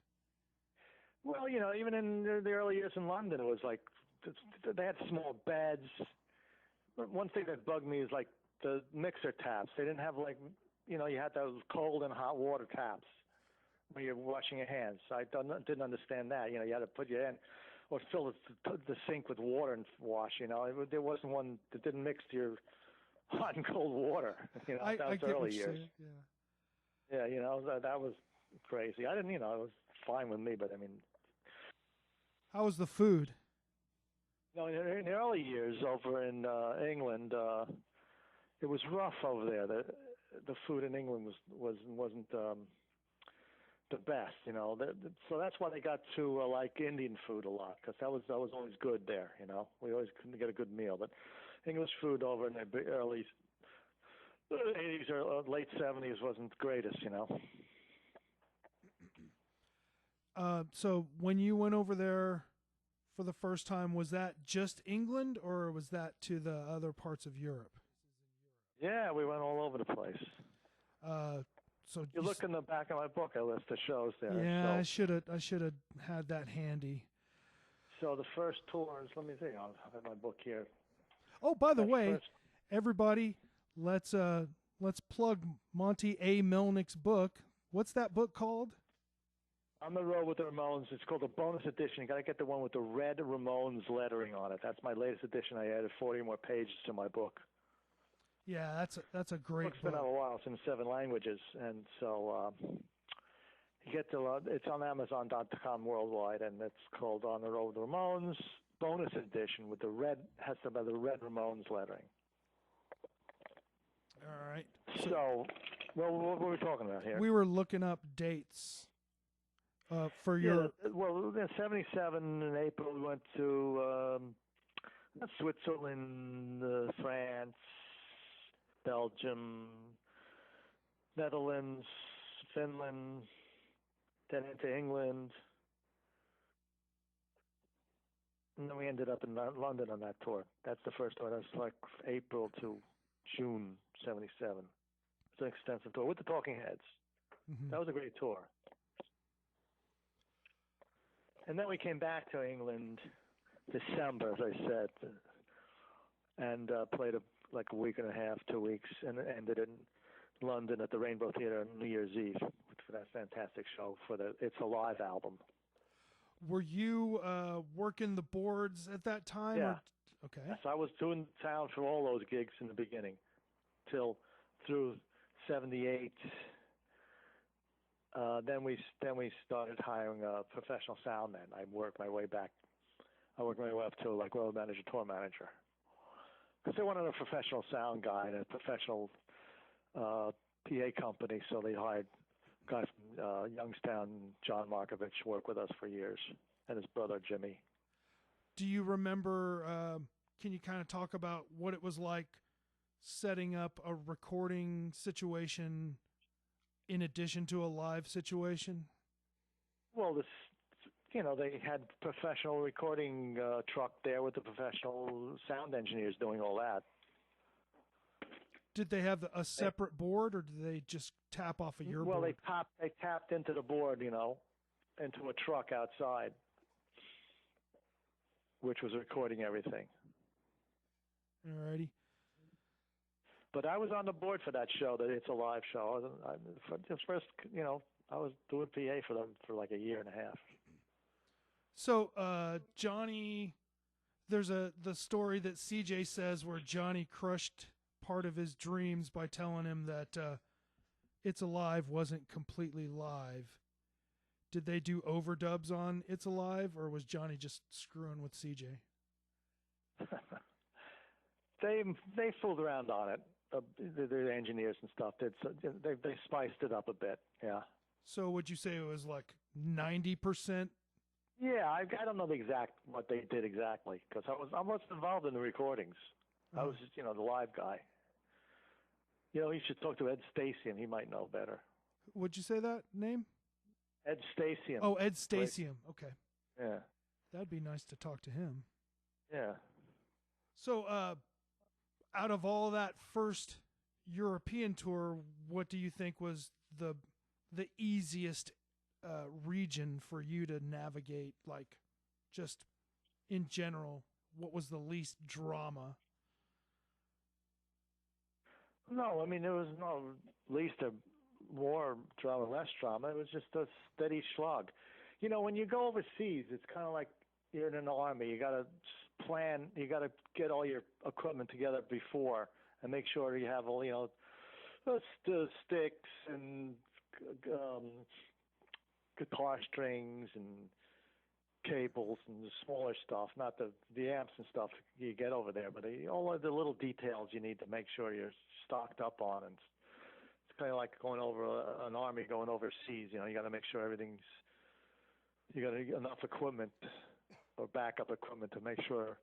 Well, even in the early years in London, it was like they had small beds. One thing that bugged me is like the mixer taps. They didn't have you had those cold and hot water taps when you're washing your hands. I didn't understand that. You had to put your hand or fill the sink with water and wash. There wasn't one that didn't mix to your hot and cold water. That was early years. Yeah. Yeah, that was crazy. I didn't, it was fine with me, but I mean. How was the food? No, in the early years over in England, it was rough over there. The food in England wasn't the best, so that's why they got to like Indian food a lot, because that was always good there. We always couldn't get a good meal, but English food over in the early 80s or late 70s wasn't the greatest. So when you went over there for the first time, was that just England, or was that to the other parts of Europe? Yeah, we went all over the place. So you look in the back of my book, I list the shows there. Yeah, so, I should have had that handy. So the first tours, let me see. I'll have my book here. Oh, by the way, everybody, let's plug Monte A. Melnick's book. What's that book called? On the Road with the Ramones. It's called a bonus edition. You got to get the one with the red Ramones lettering on it. That's my latest edition. I added 40 more pages to my book. Yeah, that's a great book. It's been out a while. It's in 7 languages, and so you get to it's on Amazon.com worldwide, and it's called On the Road with the Ramones, bonus edition with the red, has the red Ramones lettering. All right. So, well, what were we talking about here? We were looking up dates for your. Well, in '77 in April, we went to Switzerland, France, Belgium, Netherlands, Finland, then into England. And then we ended up in London on that tour. That's the first tour. That's like April to June '77. It's an extensive tour with the Talking Heads. Mm-hmm. That was a great tour. And then we came back to England December, as I said, and played like a week and a half, 2 weeks, and ended in London at the Rainbow Theatre on New Year's Eve for that fantastic show for the It's Alive album. Were you working the boards at that time? Yeah. Or? Okay. Yes, I was doing sound for all those gigs in the beginning, through '78. Then we started hiring a professional sound man. I worked my way up to like road manager, tour manager, because they wanted a professional sound guy and a professional PA company. So they hired a guy from Youngstown, John Markovich, worked with us for years, and his brother Jimmy. Do you remember? Can you kind of talk about what it was like setting up a recording situation in addition to a live situation? Well, they had professional recording truck there with the professional sound engineers doing all that. Did they have a separate board, or did they just tap off of your board? Well, they tapped into the board, into a truck outside, which was recording everything. Alrighty. But I was on the board for that show. That It's a Live show. I was doing PA for them for like a year and a half. So, Johnny, there's the story that CJ says where Johnny crushed part of his dreams by telling him that It's Alive wasn't completely live. Did they do overdubs on It's Alive, or was Johnny just screwing with CJ? They fooled around on it. The engineers and stuff did. So they spiced it up a bit. Yeah. So would you say it was like 90%? Yeah, I don't know what they did exactly, because I wasn't involved in the recordings. I was just the live guy. You should talk to Ed Stasium. He might know better. Would you say that name? Ed Stasium. Oh, Ed Stasium. Okay. Yeah. That'd be nice to talk to him. Yeah. So, out of all that first European tour, what do you think was the easiest region for you to navigate? Like, just in general, what was the least drama? No, I mean, there was no least or more drama, less drama. It was just a steady slog. When you go overseas, it's kind of like you're in an army. You got to plan. You got to get all your equipment together before and make sure you have all, the sticks and guitar strings and cables and the smaller stuff, not the amps and stuff you get over there, but all of the little details you need to make sure you're stocked up on. And it's kind of like going over an army going overseas. You got to make sure you got enough equipment or backup equipment to make sure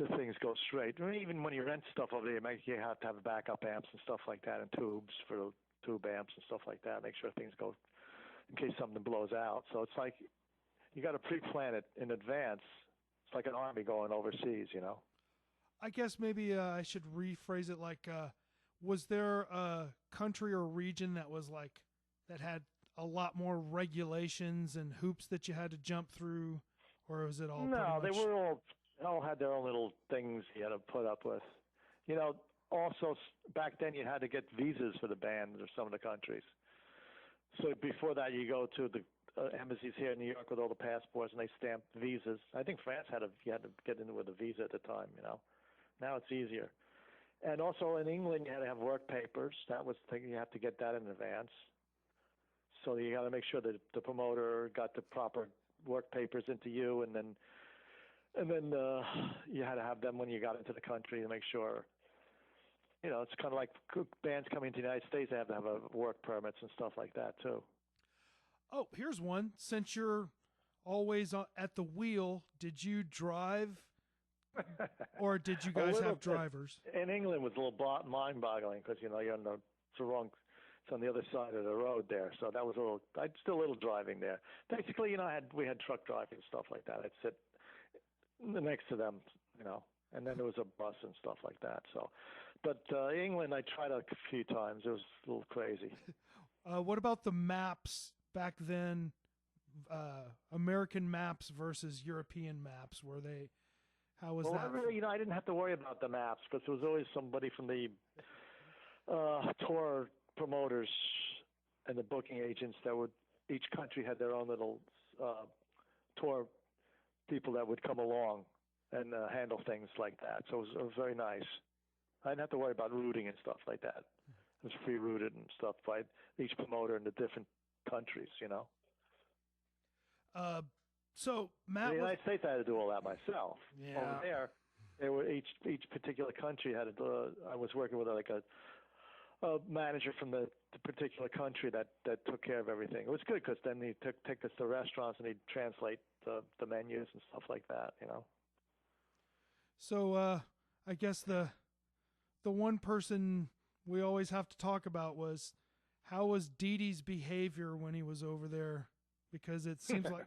the things go straight. I mean, even when you rent stuff over there, you have to have backup amps and stuff like that, and tubes for tube amps and stuff like that. Make sure things go in case something blows out. So it's like you got to pre-plan it in advance. It's like an army going overseas, I guess maybe I should rephrase it like, was there a country or region that had a lot more regulations and hoops that you had to jump through, or was it all? No, pretty much... they all had their own little things you had to put up with. Also back then you had to get visas for the band or some of the countries. So before that, you go to the embassies here in New York with all the passports, and they stamp visas. I think France you had to get in with a visa at the time. Now it's easier. And also in England, you had to have work papers. That was the thing, you have to get that in advance. So you got to make sure that the promoter got the proper work papers into you, and then And then you had to have them when you got into the country to make sure. It's kind of like bands coming to the United States. They have to have work permits and stuff like that too. Oh, here's one. Since you're always at the wheel, did you drive, or did you guys have drivers? In England, it was a little mind-boggling because you're on it's on the other side of the road there. So that was a little driving there. Basically, we had truck driving and stuff like that. I'd sit next to them, and then there was a bus and stuff like that. So, but England, I tried a few times. It was a little crazy. What about the maps back then? American maps versus European maps. How was that? Really, I didn't have to worry about the maps because there was always somebody from the tour promoters and the booking agents each country had their own little tour people that would come along and handle things like that. So it was very nice. I didn't have to worry about routing and stuff like that. It was free routed and stuff by each promoter in the different countries, So Matt, in the United States, I had to do all that myself. Yeah. Over there were each particular country had I was working with a manager from the particular country that took care of everything. It was good because then he'd take us to restaurants and he'd translate the menus and stuff like that, So I guess the one person we always have to talk about was how was Dee Dee's behavior when he was over there, because it seems like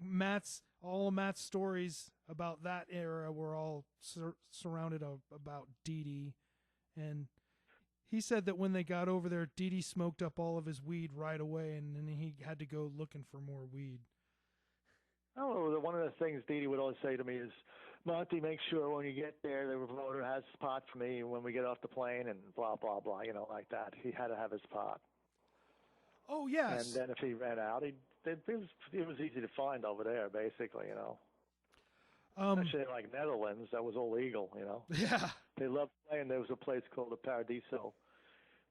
all of Matt's stories about that era were all surrounded about Dee Dee, and he said that when they got over there, Dee Dee smoked up all of his weed right away, and then he had to go looking for more weed. Oh, one of the things Dee Dee would always say to me is, Monty, make sure when you get there, the promoter has a spot for me when we get off the plane and blah, blah, blah, like that. He had to have his spot. Oh, yes. And then if he ran out, it was easy to find over there, basically, Especially like Netherlands, that was all legal, Yeah. They loved playing. There was a place called the Paradiso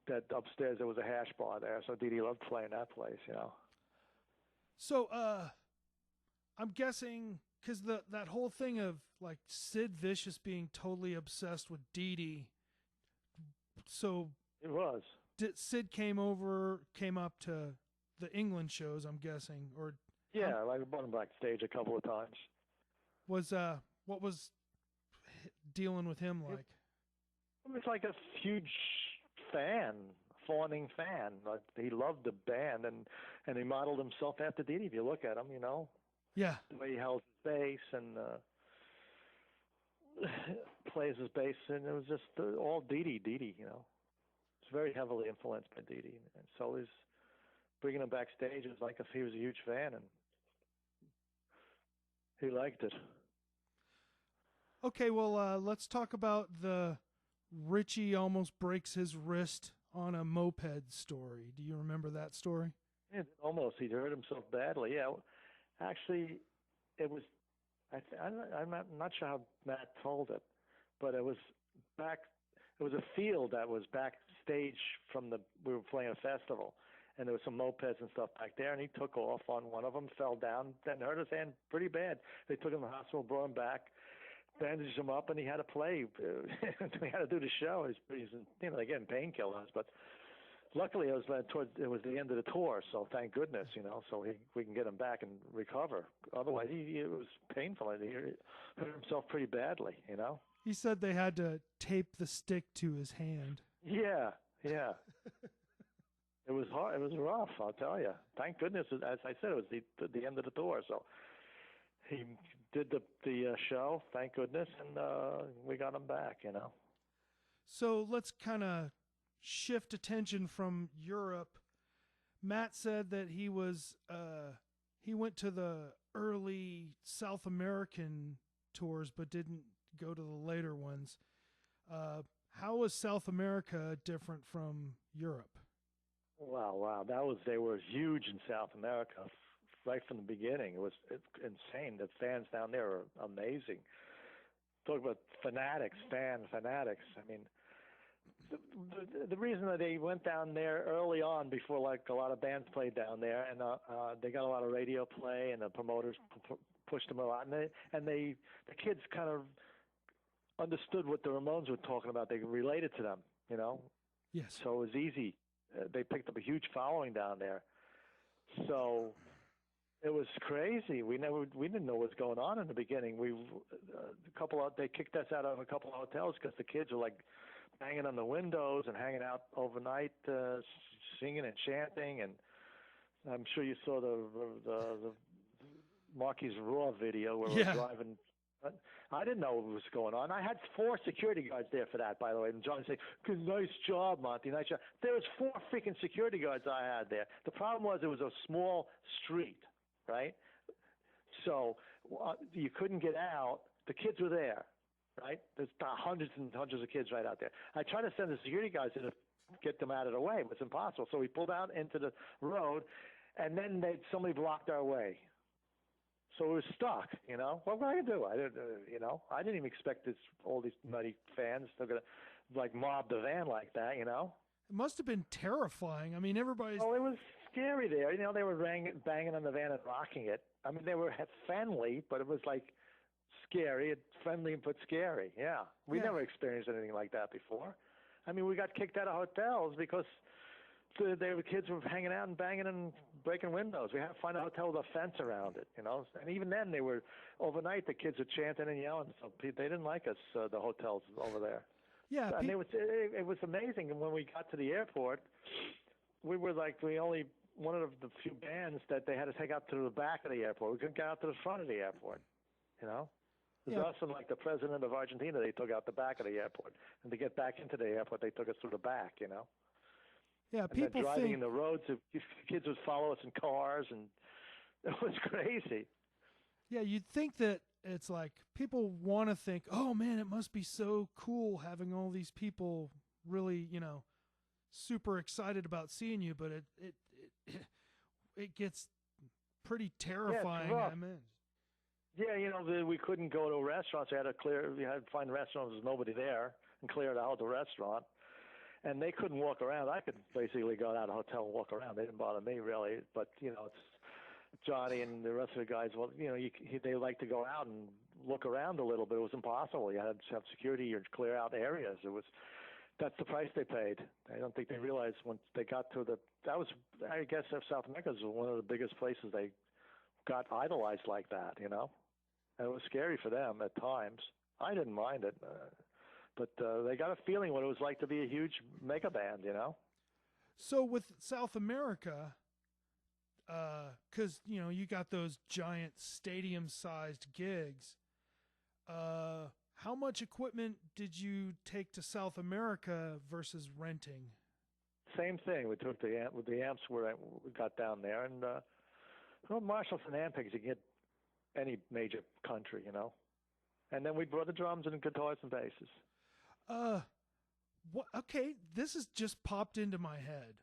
that upstairs there was a hash bar there, so Dee Dee loved playing that place, So, I'm guessing, because that whole thing of like Sid Vicious being totally obsessed with Dee Dee, so it was. Sid came up to the England shows, I'm guessing, or yeah, I brought him backstage a couple of times. What was dealing with him like? It was like a huge fawning fan. Like, he loved the band, and he modeled himself after Dee Dee. If you look at him, Yeah. The way he held his bass and plays his bass, and it was just all Dee Dee, It's very heavily influenced by Dee Dee. And so he's bringing him backstage. It was like if he was a huge fan, and he liked it. Okay, well, let's talk about the Richie almost breaks his wrist on a moped story. Do you remember that story? Yeah, almost. He hurt himself badly. Yeah, actually, it was. I'm not sure how Matt told it, but it was back. It was a field that was backstage we were playing a festival, and there was some mopeds and stuff back there, and he took off on one of them, fell down, then hurt his hand pretty bad. They took him to the hospital, brought him back, bandaged him up, and he had to play. We had to do the show. He's they're getting painkillers, but luckily it was the end of the tour, so thank goodness, so we can get him back and recover. Otherwise, it was painful. He hurt himself pretty badly, He said they had to tape the stick to his hand. Yeah. It was hard. It was rough, I'll tell you. Thank goodness, as I said, it was the end of the tour, so he did the show, thank goodness, and we got him back, So let's kind of shift attention from Europe. Matt said that he went to the early South American tours but didn't go to the later ones. How was South America different from Europe? Wow. They were huge in South America right from the beginning. It's insane. The fans down there are amazing. Talk about fanatics. I mean, the reason that they went down there early on, before like a lot of bands played down there, and they got a lot of radio play, and the promoters pushed them a lot, and the kids kind of understood what the Ramones were talking about. They related to them, you know. Yes. So it was easy. They picked up a huge following down there. So it was crazy. We didn't know what was going on in the beginning. They kicked us out of a couple of hotels because the kids were like banging on the windows and hanging out overnight, singing and chanting. And I'm sure you saw the Marquis Raw video where we're driving. I didn't know what was going on. I had 4 security guards there for that, by the way. And John said, "Nice job, Monty. Nice job." There was 4 freaking security guards I had there. The problem was it was a small street, right? So you couldn't get out. The kids were there, right? There's hundreds and hundreds of kids right out there. I tried to send the security guys in to get them out of the way, but it's impossible. So we pulled out into the road, and then somebody blocked our way. So we were stuck, you know. What were I gonna do? I didn't even expect all these nutty fans. They're gonna like mob the van like that, you know. It must have been terrifying. I mean, everybody's. Oh, it was scary there. You know, they were banging on the van and rocking it. I mean, they were friendly, but it was like scary, friendly, but scary. Yeah, we never experienced anything like that before. I mean, we got kicked out of hotels because the kids were hanging out and banging and breaking windows. We had to find a hotel with a fence around it, you know. And even then, they were overnight. The kids were chanting and yelling, so they didn't like us. The hotels over there. Yeah, and it was amazing. And when we got to the airport, we were like one of the few bands that they had to take out to the back of the airport. We couldn't get out to the front of the airport, you know. It was us and like the president of Argentina. They took out the back of the airport, and to get back into the airport, they took us through the back, you know. Yeah, and people then driving think in the roads, kids would follow us in cars, and it was crazy. Yeah, you'd think that it's like people want to think, oh man, it must be so cool having all these people really, you know, super excited about seeing you, but it gets pretty terrifying. Yeah, I mean, yeah, you know, we couldn't go to restaurants. We had to find restaurants. There's nobody there, and clear out the restaurant. And they couldn't walk around. I could basically go out of the hotel and walk around. They didn't bother me really. But you know, it's Johnny and the rest of the guys. Well, you know, they like to go out and look around a little, but it was impossible. You had to have security or clear out areas. That's the price they paid. I don't think they realized once they got to I guess South America was one of the biggest places they got idolized like that. You know, and it was scary for them at times. I didn't mind it. But they got a feeling what it was like to be a huge mega band, you know? So with South America, because, you know, you got those giant stadium-sized gigs, how much equipment did you take to South America versus renting? Same thing. We took the amps where we got down there, and Marshalls and Ampex, you can get any major country, you know? And then we brought the drums and guitars and basses. What? Okay, this has just popped into my head.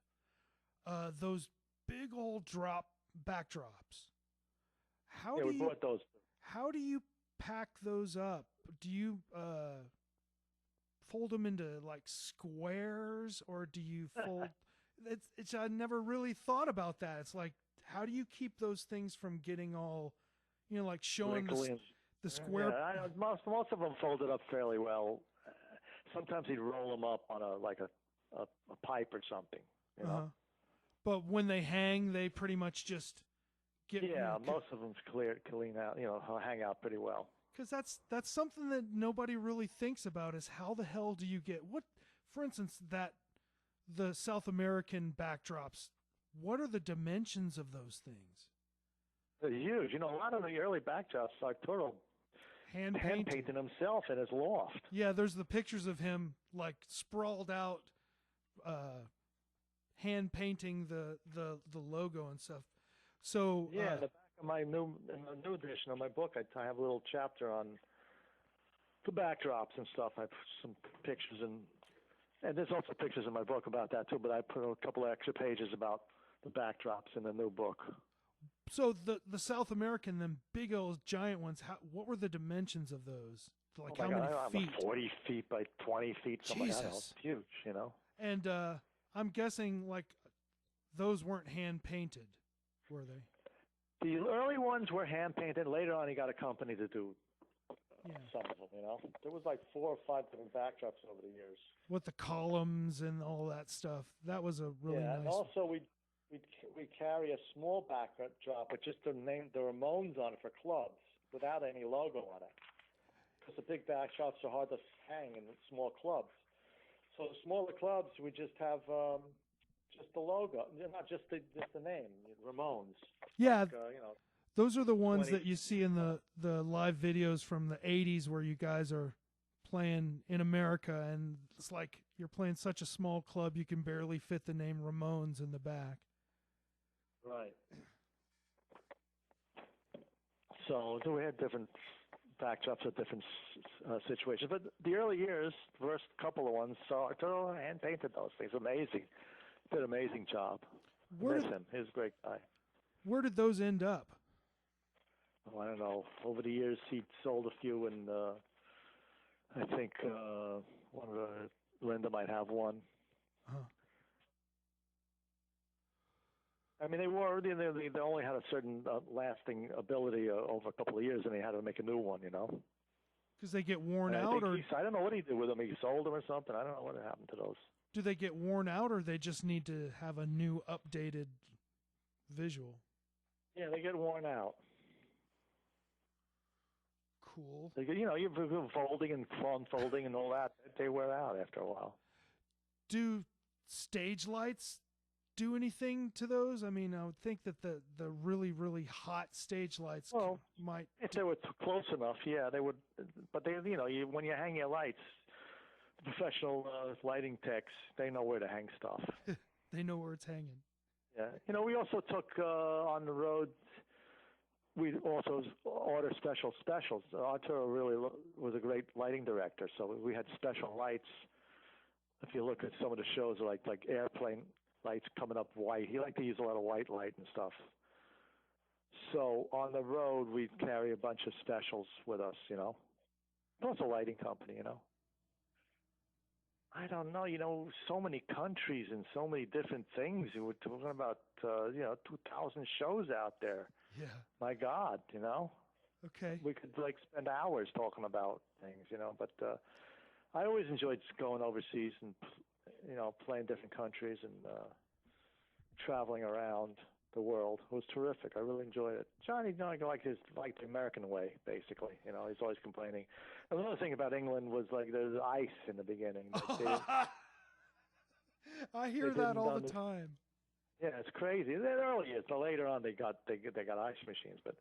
Those big old backdrops. We brought those. How do you pack those up? Do you fold them into like squares, or do you fold? It's I never really thought about that. It's like, how do you keep those things from getting all, you know, like showing the square? Yeah, most of them folded up fairly well. Sometimes he'd roll them up on a pipe or something, you know. But when they hang, they pretty much just get. Yeah, most of them clean out, you know, hang out pretty well. Because that's something that nobody really thinks about is how the hell do you get what, for instance, the South American backdrops. What are the dimensions of those things? They're huge. You know, a lot of the early backdrops, Arturo hand painted himself in his loft. Yeah, there's the pictures of him like sprawled out, hand painting the logo and stuff. So yeah, in the back of my new edition of my book, I have a little chapter on the backdrops and stuff. I put some pictures and there's also pictures in my book about that too. But I put a couple of extra pages about the backdrops in the new book. So the South American, them big old giant ones, what were the dimensions of those? Like how many feet? 40 feet by 20 feet, something like that. It's huge, you know. And I'm guessing like those weren't hand painted, were they? The early ones were hand painted. Later on, he got a company to do some of them. You know, there was like 4 or 5 different backdrops over the years. With the columns and all that stuff. That was a really nice. And also we carry a small backdrop with just the name, the Ramones on it for clubs, without any logo on it. Because the big backdrops are hard to hang in small clubs. So the smaller clubs, we just have just the logo, not just the name, Ramones. Yeah, like, those are the ones that you see in the live videos from the 80s where you guys are playing in America, and it's like you're playing such a small club you can barely fit the name Ramones in the back. Right. So we had different backdrops at different situations. But the early years, the first couple of ones, so I hand painted those things. Amazing. Did an amazing job. Miss him. He was a great guy. Where did those end up? Oh, I don't know. Over the years, he sold a few, and I think one of Linda might have one. Huh. I mean, they only had a certain lasting ability over a couple of years, and they had to make a new one, you know. Because they get worn out, or I don't know what he did with them. He sold them or something. I don't know what happened to those. Do they get worn out, or they just need to have a new, updated visual? Yeah, they get worn out. Cool. They get, you're folding and unfolding and all that. They wear out after a while. Do stage lights do anything to those? I mean, I would think that the really, really hot stage lights might. If they were close enough, yeah, they would. But they, when you hang your lights, professional lighting techs, they know where to hang stuff. They know where it's hanging. Yeah, we also took on the road. We also ordered specials. Arturo really was a great lighting director, so we had special lights. If you look at some of the shows, like airplane lights coming up white. He liked to use a lot of white light and stuff. So on the road, we'd carry a bunch of specials with us, Plus a lighting company, I don't know, so many countries and so many different things. We're talking about, 2,000 shows out there. Yeah. My God, Okay. We could spend hours talking about things, but I always enjoyed going overseas and, playing different countries and traveling around the world. It was terrific. I really enjoyed it. Johnny, liked the American way, basically. He's always complaining. Another thing about England was there's ice in the beginning. I hear that all the time. Yeah, it's crazy. The early years, but later on they got ice machines. But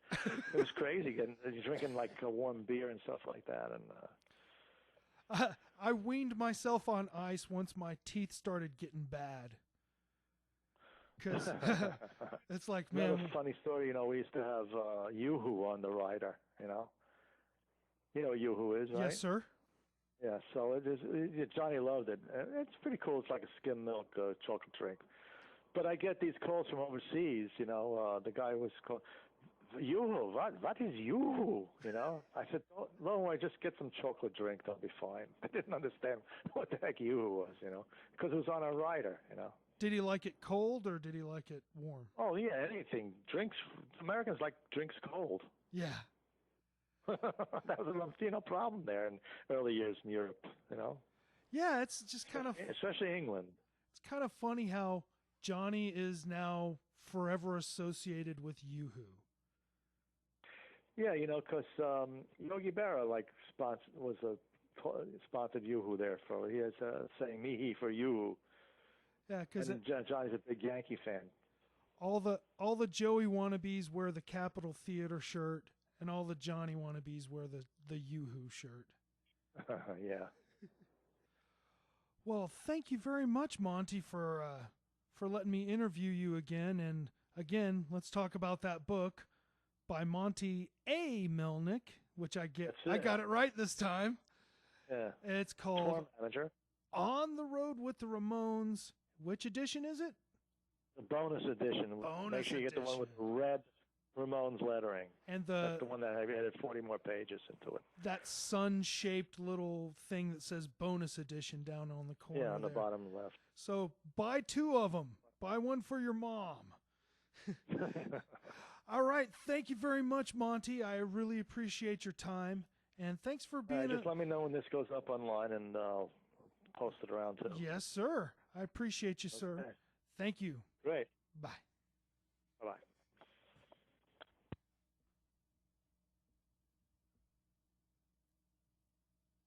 it was crazy. You're drinking a warm beer and stuff like that. And I weaned myself on ice once my teeth started getting bad. Because it's like, man. Another funny story, we used to have Yoo-Hoo on the rider, You know what Yoo-Hoo is, right? Yes, sir. Yeah, so Johnny loved it. It's pretty cool. It's like a skim milk chocolate drink. But I get these calls from overseas, the guy was called, Yoo-Hoo, what is Yoo-Hoo, I said, don't worry, just get some chocolate drink, they'll be fine. I didn't understand what the heck Yoo-Hoo was, because it was on a rider, Did he like it cold or did he like it warm? Oh, yeah, anything. Drinks, Americans like drinks cold. Yeah. That was a problem there in early years in Europe, Yeah, it's just kind of... Especially England. It's kind of funny how Johnny is now forever associated with Yoo-Hoo. Yeah, because Yogi Berra sponsored Yoo-Hoo there for. He has saying me for Yoo-Hoo. Yeah, because Johnny's a big Yankee fan. All the Joey wannabes wear the Capitol Theater shirt, and all the Johnny wannabes wear the Yoo-Hoo shirt. Yeah. Well, thank you very much, Monty, for letting me interview you again. And again, let's talk about that book by Monte A. Melnick, which I got it right this time. Yeah. It's called Tour Manager. On the Road with the Ramones. Which edition is it? The bonus edition. Make sure you get the one with the red Ramones lettering. And that's the one that added 40 more pages into it. That sun-shaped little thing that says bonus edition down on the corner. Yeah, on the bottom left. So buy 2 of them. Buy one for your mom. All right. Thank you very much, Monty. I really appreciate your time. And thanks for being just let me know when this goes up online, and I'll post it around too. Yes, sir. I appreciate you, sir. Okay. Thank you. Great. Bye. Bye-bye.